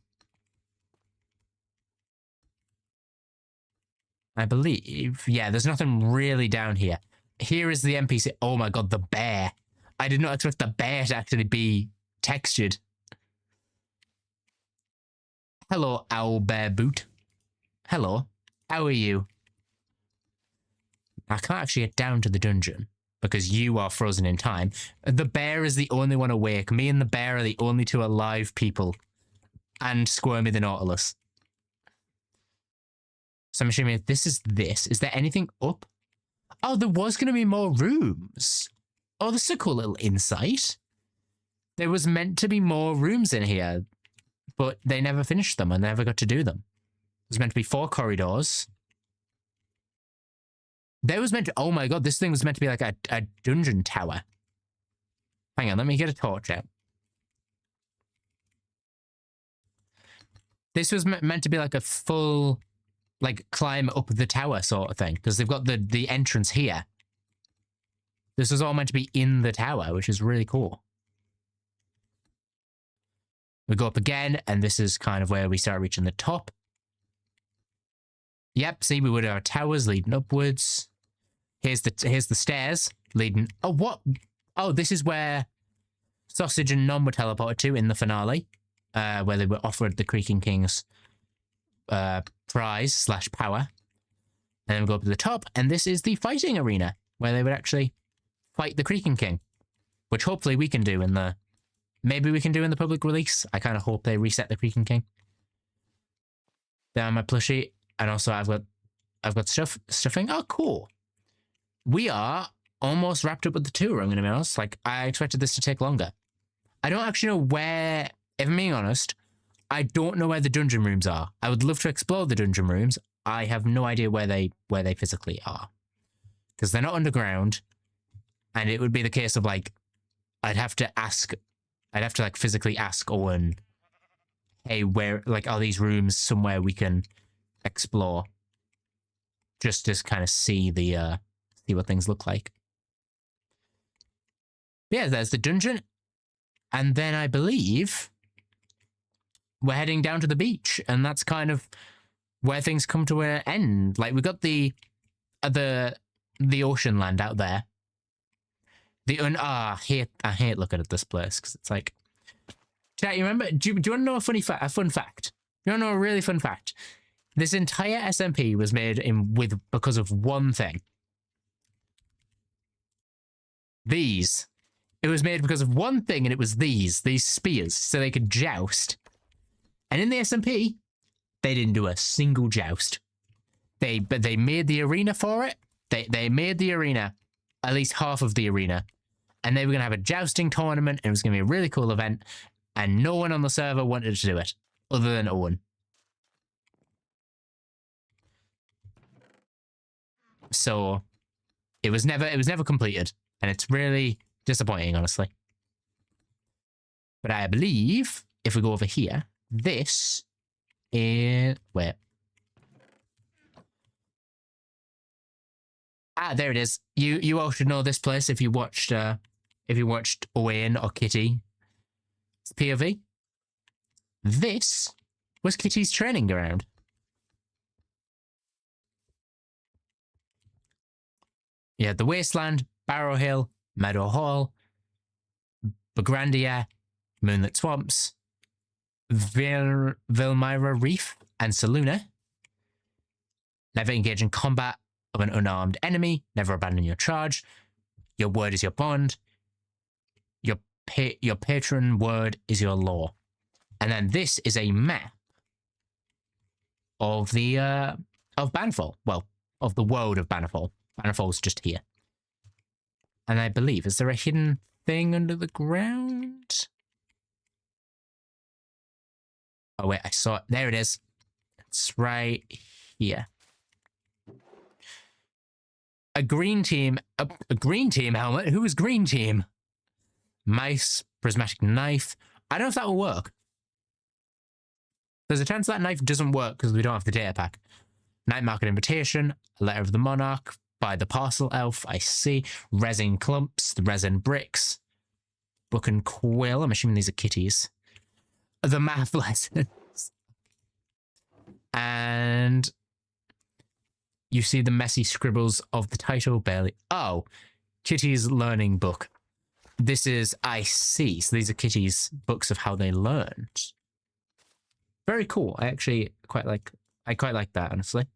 I believe, yeah, there's nothing really down here. Here is the NPC. Oh my god, the bear. I did not expect the bear to actually be textured. Hello, Owl Bear Boot. Hello. How are you? I can't actually get down to the dungeon because you are frozen in time. The bear is the only one awake. Me and the bear are the only two alive people. And Squirmy the Nautilus. So I'm assuming this is this. Is there anything up? Oh, there was going to be more rooms. Oh, this is a cool little insight. There was meant to be more rooms in here, but they never finished them and never got to do them. There's meant to be 4 corridors. There was meant to... Oh my god, this thing was meant to be like a dungeon tower. Hang on, let me get a torch out. This was meant to be like a full... like climb up the tower sort of thing, because they've got the entrance here. This was all meant to be in the tower, which is really cool. We go up again, and this is kind of where we start reaching the top. Yep, see, we would have our towers leading upwards. Here's the stairs leading... Oh, what? Oh, this is where Sausage and Nom were teleported to in the finale, where they were offered the Creaking King's prize / power. And then we go up to the top, and this is the fighting arena, where they would actually fight the Creaking King, which hopefully we can do in the... Maybe we can do in the public release. I kind of hope they reset the Creaking King. There my plushie, and also I've got stuffing. Oh, cool. We are almost wrapped up with the tour, I'm going to be honest. Like, I expected this to take longer. I don't actually know where, if I'm being honest, I don't know where the dungeon rooms are. I would love to explore the dungeon rooms. I have no idea where they physically are. Because they're not underground. And it would be the case of, like, I'd have to like physically ask Owen, hey, where, like, are these rooms somewhere we can explore? Just to kind of see see what things look like. But yeah, there's the dungeon. And then I believe we're heading down to the beach, and that's kind of where things come to an end. Like, we got the ocean land out there. I hate looking at this place, because it's like, Chat, you remember? Do you want to know a fun fact? You want to know a really fun fact? This entire SMP was made because of one thing. These. It was made because of one thing, and it was these spears, so they could joust. And in the SMP, they didn't do a single joust. But they made the arena for it. They made the arena, at least half of the arena, and they were gonna have a jousting tournament, and it was gonna be a really cool event. And no one on the server wanted to do it, other than Owen. So it was never completed, and it's really disappointing, honestly. But I believe if we go over here, this is where. Ah, there it is. You all should know this place if you watched Owen or Kitty. It's POV. This was Kitty's training ground. You had the Wasteland, Barrow Hill, Meadow Hall, Bagrandia, Moonlit Swamps, Vilmyra Reef, and Saluna. Never engage in combat of an unarmed enemy. Never abandon your charge. Your word is your bond. Your patron word is your law. And then this is a map of the of Bannerfall. Well, of the world of Bannerfall. Bannerfall's just here. And I believe, is there a hidden thing under the ground? Oh wait, I saw it. There it is. It's right here. A green team helmet? Who is green team? Mice, prismatic knife. I don't know if that will work. There's a chance that knife doesn't work because we don't have the data pack. Night market invitation, a letter of the monarch by the parcel elf. I see. Resin clumps, the resin bricks. Book and quill. I'm assuming these are kitties. The math lessons. And you see the messy scribbles of the title barely. Oh, Kitty's learning book. This is, I see. So these are Kitty's books of how they learned. Very cool. I actually quite like that, honestly.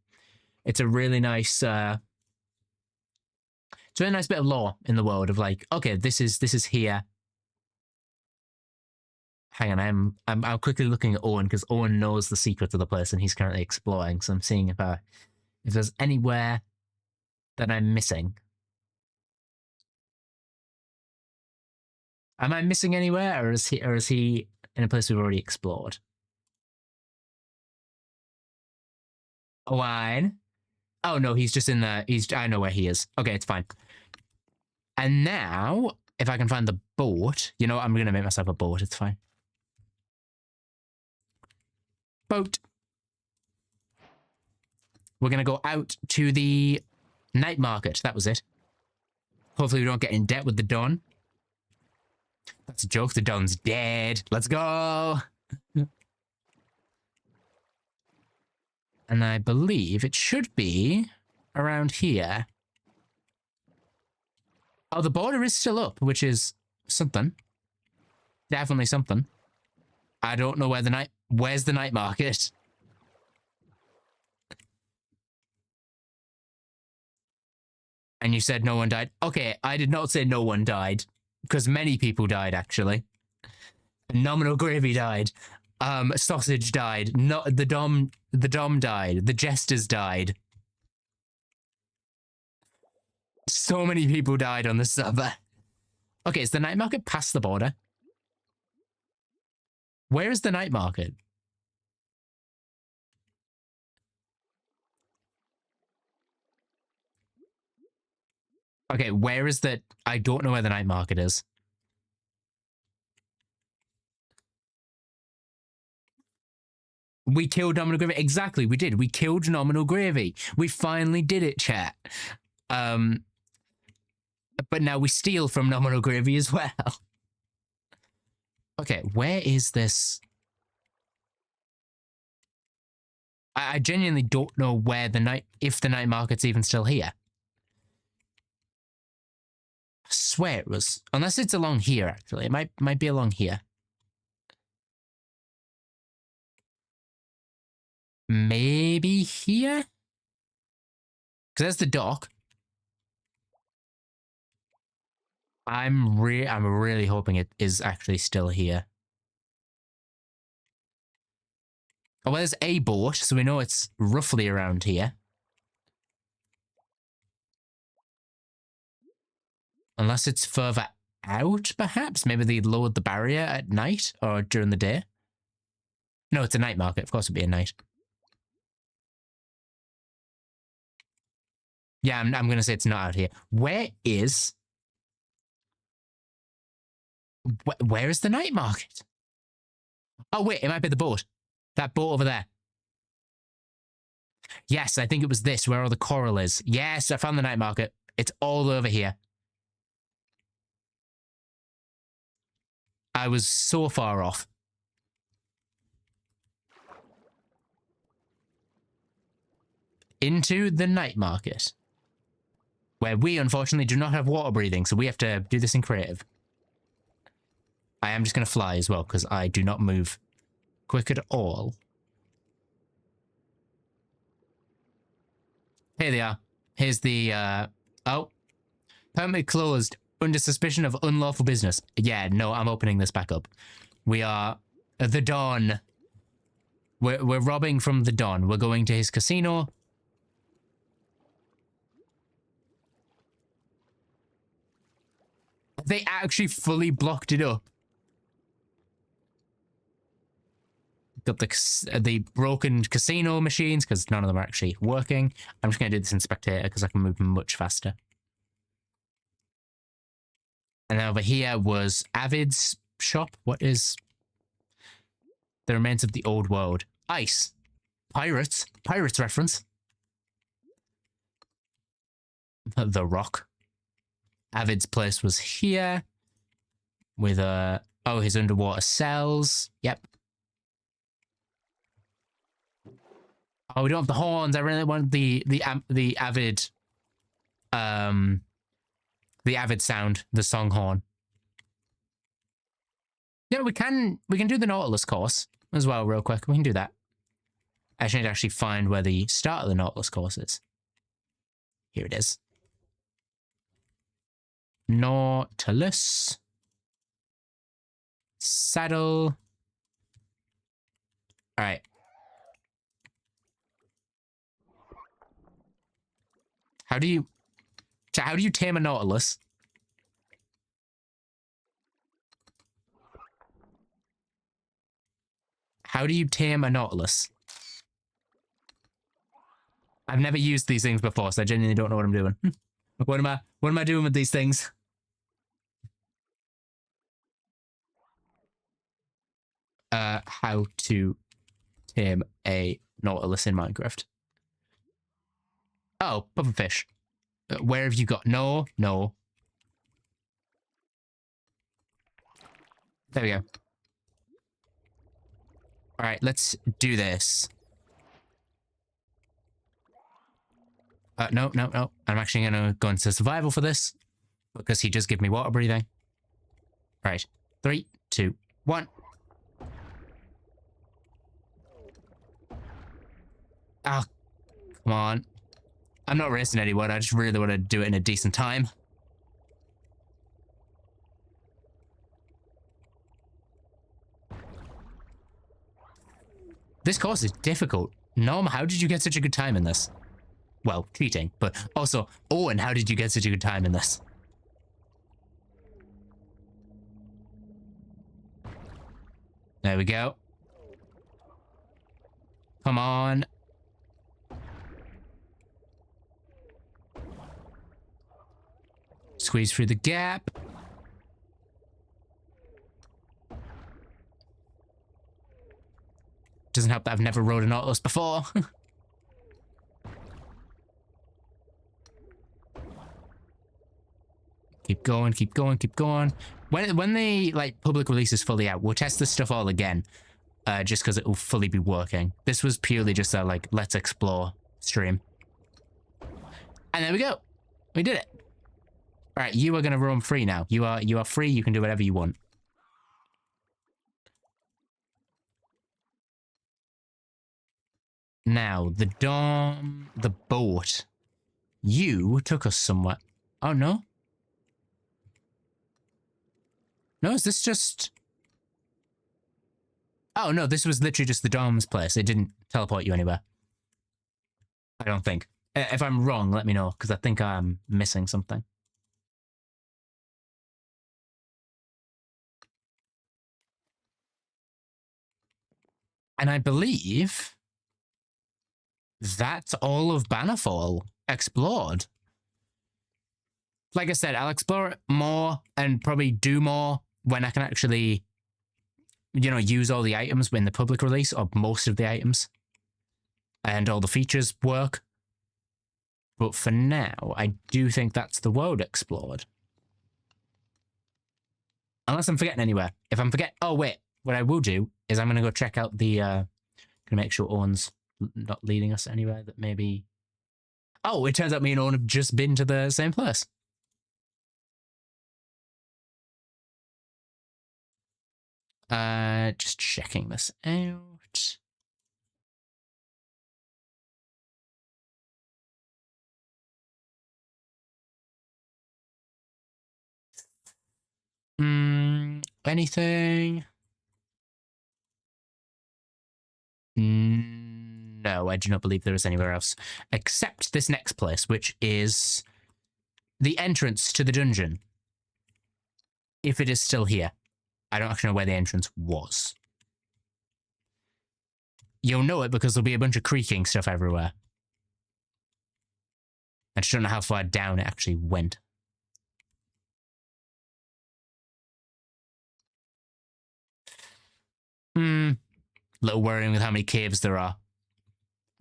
It's a really nice it's a really nice bit of lore in the world of like, okay, this is here. Hang on, I'm quickly looking at Owen because Owen knows the secret of the place and he's currently exploring. So I'm seeing if there's anywhere that I'm missing. Am I missing anywhere, or is he in a place we've already explored? Wine. Oh no, he's just in the. I know where he is. Okay, it's fine. And now, if I can find the boat, you know what? I'm gonna make myself a boat. It's fine. Boat. We're gonna go out to the night market. That was it. Hopefully we don't get in debt with the Don. That's a joke. The Don's dead. Let's go. And I believe it should be around here. Oh, the border is still up, which is something. Definitely something. I don't know where's the night market? And you said no one died. Okay, I did not say no one died. Because many people died, actually. Nominal Gravy died. Sausage died. Not the Dom died. The Jesters died. So many people died on the server. Okay, is the night market past the border? Where is the night market? Okay, where is the... I don't know where the night market is. We killed Nominal Gravy. Exactly, we did. We killed Nominal Gravy. We finally did it, chat. But now we steal from Nominal Gravy as well. Okay, where is this? I genuinely don't know where if the night market's even still here. I swear it was, unless it's along here, actually. It might be along here. maybe here? Because there's the dock. I'm really hoping it is actually still here. Oh, well, there's a boat, so we know it's roughly around here. Unless it's further out, perhaps? Maybe they lowered the barrier at night or during the day? No, it's a night market. Of course it'd be a night. Yeah, I'm going to say it's not out here. Where is the night market? Oh, wait, it might be the boat. That boat over there. Yes, I think it was this, where all the coral is. Yes, I found the night market. It's all over here. I was so far off. Into the night market. Where we, unfortunately, do not have water breathing, so we have to do this in creative. I am just going to fly as well, because I do not move quick at all. Here they are. Here's the, oh. Permit closed under suspicion of unlawful business. Yeah, no, I'm opening this back up. We are the Don. We're robbing from the Don. We're going to his casino. They actually fully blocked it up. Got the broken casino machines because none of them are actually working. I'm just going to do this in spectator because I can move much faster. And then over here was Avid's shop. What is the remains of the old world? Ice. Pirates. Pirates reference. The Rock. Avid's place was here. With oh, his underwater cells. Yep. Oh, we don't have the horns. I really want the Avid the Avid sound, the song horn. Yeah, we can do the Nautilus course as well real quick. We can do that. I just need to actually find where the start of the Nautilus course is. Here it is. Nautilus. Saddle. All right. How do you tame a Nautilus? How do you tame a Nautilus? I've never used these things before, so I genuinely don't know what I'm doing. What am I doing with these things? How to tame a Nautilus in Minecraft. Oh, pufferfish. Where have you got? No. There we go. All right, let's do this. No. I'm actually going to go into survival for this because he just gave me water breathing. All right, 3, 2, 1. Ah, come on. I'm not racing anyone. I just really want to do it in a decent time. This course is difficult. Norm, how did you get such a good time in this? Well, cheating, but also, Owen, how did you get such a good time in this? There we go. Come on. Squeeze through the gap. Doesn't help that I've never rode a Nautilus before. Keep going. When the like public release is fully out, we'll test this stuff all again. Just because it will fully be working. This was purely just a like let's explore stream. And there we go. We did it. Alright, you are gonna roam free now. You are free, you can do whatever you want. Now, the dome, the boat. You took us somewhere. Oh, no? No, is this just... Oh, no, this was literally just the Dom's place. It didn't teleport you anywhere. I don't think. If I'm wrong, let me know, because I think I'm missing something. And I believe that's all of Bannerfall explored. Like I said, I'll explore it more and probably do more when I can actually, you know, use all the items in the public release, or most of the items, and all the features work. But for now, I do think that's the world explored. Unless I'm forgetting anywhere. If I'm oh wait, what I will do is I'm gonna go check out the, gonna make sure Owen's not leading us anywhere that maybe... Oh, it turns out me and Owen have just been to the same place. Just checking this out. Anything? No, I do not believe there is anywhere else. Except this next place, which is the entrance to the dungeon. If it is still here. I don't actually know where the entrance was. You'll know it because there'll be a bunch of creaking stuff everywhere. I just don't know how far down it actually went. A little worrying with how many caves there are.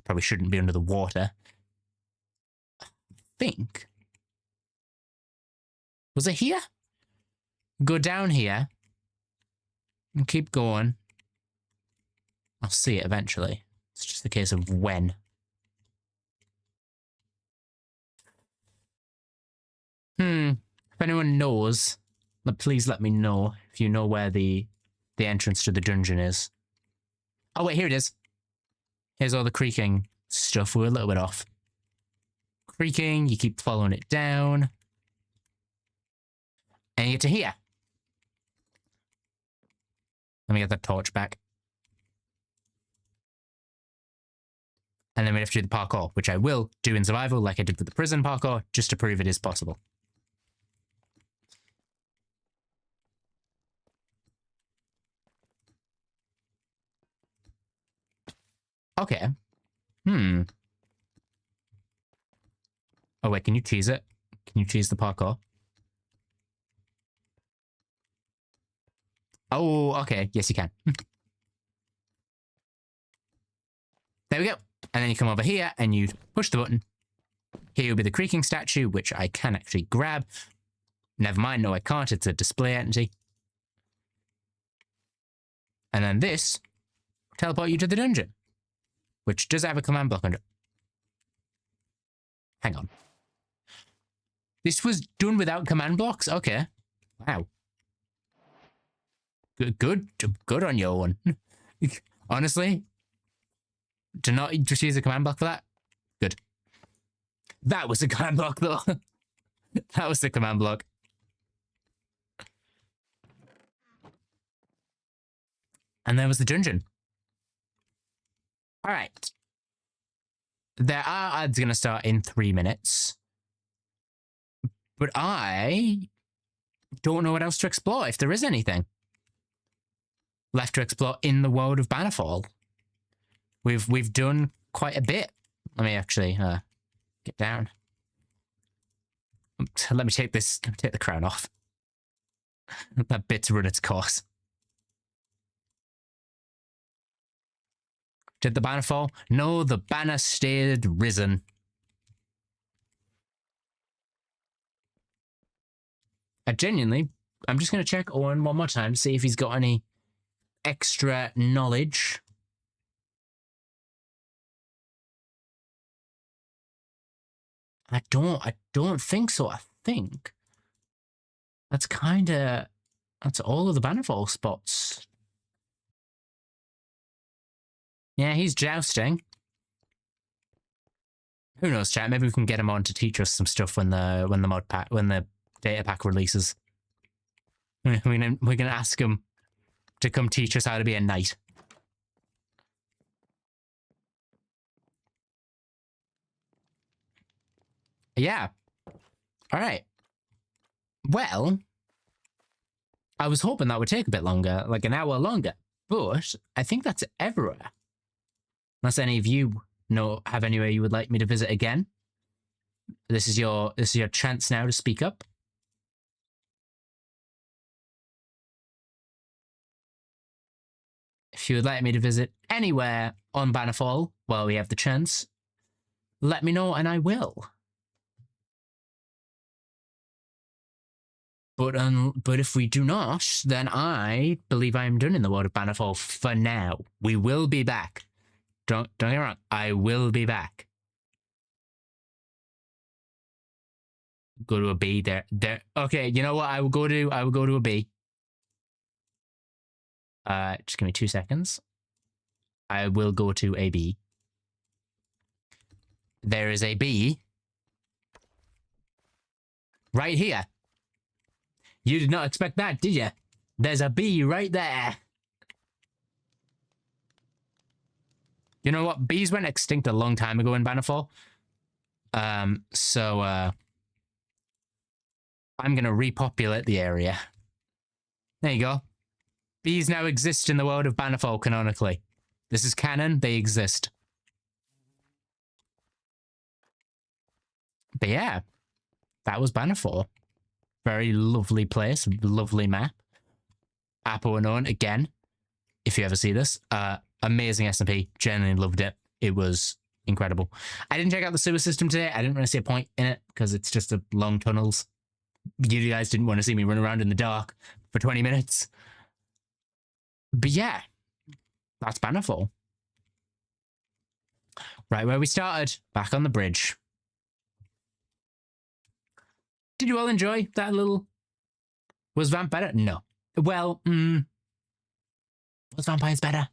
Probably shouldn't be under the water. I think. Was it here? Go down here. And keep going. I'll see it eventually. It's just a case of when. If anyone knows, please let me know if you know where the entrance to the dungeon is. Oh wait, here it is. Here's all the creaking stuff. We're a little bit off. Creaking, you keep following it down. And you get to here. Let me get that torch back. And then we have to do the parkour, which I will do in survival like I did with the prison parkour, just to prove it is possible. Okay. Oh wait, can you cheese it? Can you cheese the parkour? Oh, okay. Yes, you can. There we go. And then you come over here and you push the button. Here will be the creaking statue, which I can actually grab. Never mind, no I can't. It's a display entity. And then this will teleport you to the dungeon, which does have a command block under. Hang on. This was done without command blocks? Okay. Wow. Good on you, Owen. Honestly, to not just use a command block for that? Good. That was a command block, though. That was the command block. And there was the dungeon. All right. There are ads going to start in 3 minutes. But I don't know what else to explore, if there is anything left to explore in the world of Bannerfall. We've done quite a bit. Let me actually get down. Let me take the crown off. That bit's run its course. Did the banner fall? No, the banner stayed risen. I'm just going to check Owen one more time to see if he's got any extra knowledge. I don't think so. I think that's all of the Bannerfall spots. Yeah, he's jousting. Who knows, chat? Maybe we can get him on to teach us some stuff when the data pack releases. We can ask him to come teach us how to be a knight. Yeah. All right. Well, I was hoping that would take a bit longer, like an hour longer, but I think that's everywhere. Unless any of you have anywhere you would like me to visit again. This is your chance now to speak up. If you would like me to visit anywhere on Bannerfall while we have the chance, let me know and I will. But if we do not, then I believe I am done in the world of Bannerfall for now. We will be back. Don't get me wrong. I will be back. Go to a B there. Okay, you know what? I will go to a B. Just give me 2 seconds. I will go to a B. There is a B right here. You did not expect that, did you? There's a B right there. You know what? Bees went extinct a long time ago in Bannerfall. So I'm going to repopulate the area. There you go. Bees now exist in the world of Bannerfall canonically. This is canon. They exist. But yeah, that was Bannerfall. Very lovely place, lovely map. Apo Unknown, again, if you ever see this, amazing SMP. Genuinely loved it. It was incredible. I didn't check out the sewer system today. I didn't really see a point in it because it's just a long tunnels. You guys didn't want to see me run around in the dark for 20 minutes. But yeah, that's Bannerfall. Right where we started, back on the bridge. Did you all enjoy that little... Was Vamp better? No. Well, was Vampires better?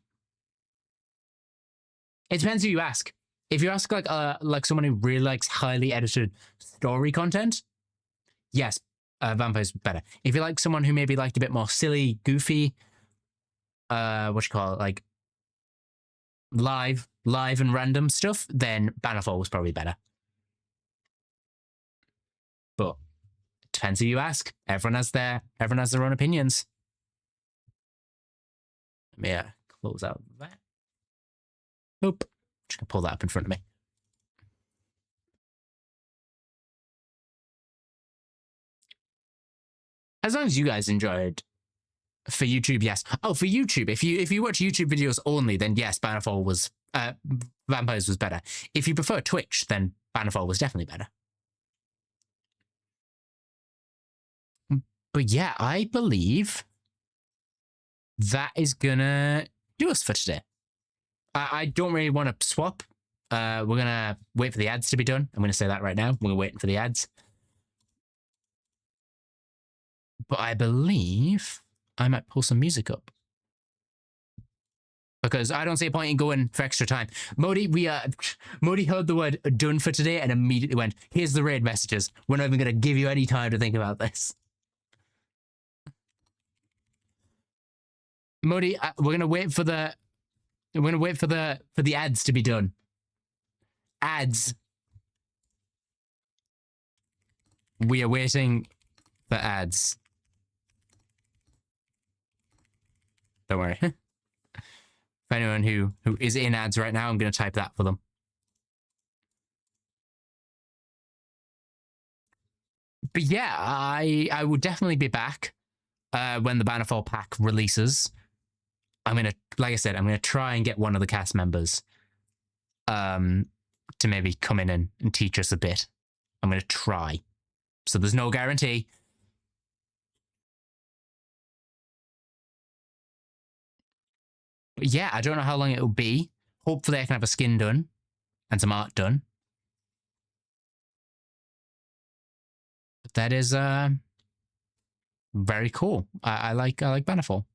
It depends who you ask. If you ask like someone who really likes highly edited story content, yes, Vampires better. If you like someone who maybe liked a bit more silly, goofy, like live and random stuff, then Bannerfall was probably better. But it depends who you ask. Everyone has their own opinions. Let me close out that. Nope. Just gonna pull that up in front of me. As long as you guys enjoyed. For YouTube, yes. Oh, for YouTube, if you watch YouTube videos only, then yes, Bannerfall was Vampires was better. If you prefer Twitch, then Bannerfall was definitely better. But yeah, I believe that is gonna do us for today. I don't really want to swap. We're gonna wait for the ads to be done. I'm gonna say that right now. We're waiting for the ads. But I believe I might pull some music up. Because I don't see a point in going for extra time. Modi heard the word done for today and immediately went, here's the raid messages. We're not even going to give you any time to think about this. Modi, we're going to wait for the ads to be done. Ads. We are waiting for ads. Don't worry. For anyone who is in ads right now, I'm going to type that for them. But yeah, I will definitely be back when the Bannerfall pack releases. Like I said, I'm going to try and get one of the cast members to maybe come in and teach us a bit. I'm going to try. So there's no guarantee. But yeah, I don't know how long it'll be. Hopefully I can have a skin done and some art done. But that is very cool. I like Bannerfall.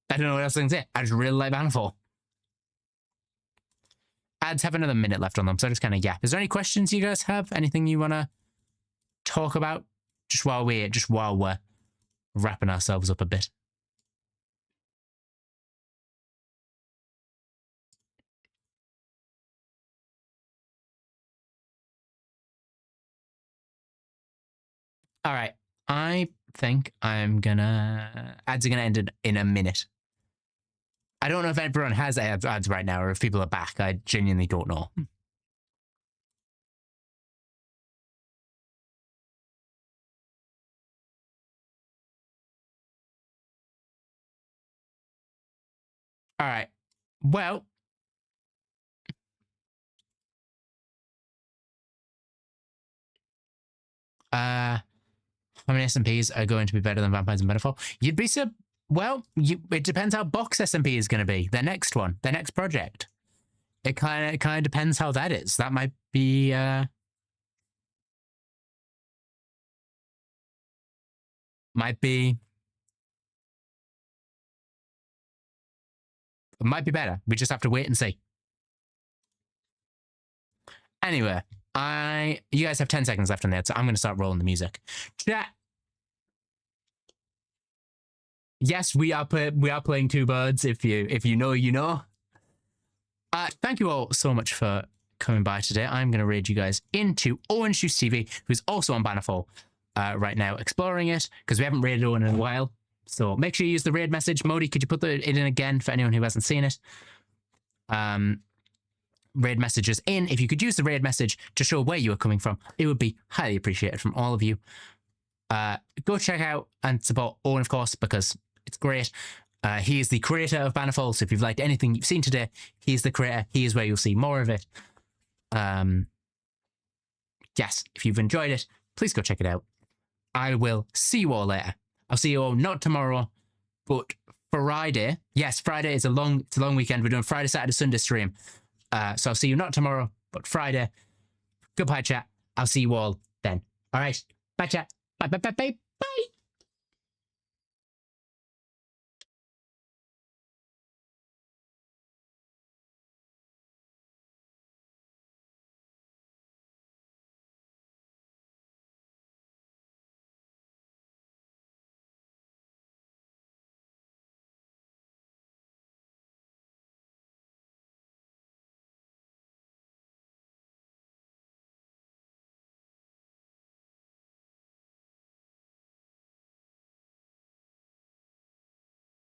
I don't know what else I can say. I just really like Bannerfall. ads have another minute left on them, so I just kind of yap. Is there any questions you guys have? Anything you want to talk about just while we're wrapping ourselves up a bit? All right. I think ads are gonna end in a minute. I don't know if everyone has ads right now or if people are back. I genuinely don't know. All right. Well, how many SMPs are going to be better than Vampires and Bannerfall? You'd be it depends how Box SMP is going to be. Their next one, their next project. It kind of depends how that is. That might be might be better. We just have to wait and see. Anyway, you guys have 10 seconds left on that, so I'm going to start rolling the music. Chat. Yes, we are playing Two Birds. If you know, you know. Thank you all so much for coming by today. I'm going to raid you guys into Owen Shoots TV, who's also on Bannerfall right now, exploring it, because we haven't raided Owen in a while. So make sure you use the raid message. Modi, could you put it in again for anyone who hasn't seen it? Raid messages in. If you could use the raid message to show where you are coming from, it would be highly appreciated from all of you. Go check out and support Owen, of course, because it's great. He is the creator of Bannerfall, so if you've liked anything you've seen today, he's the creator. He is where you'll see more of it. Yes, if you've enjoyed it, please go check it out. I will see you all later. I'll see you all not tomorrow, but Friday. Yes, Friday is a long weekend. We're doing Friday, Saturday, Sunday stream. So I'll see you not tomorrow, but Friday. Goodbye, chat. I'll see you all then. All right. Bye, chat. Bye, bye, bye, bye, bye.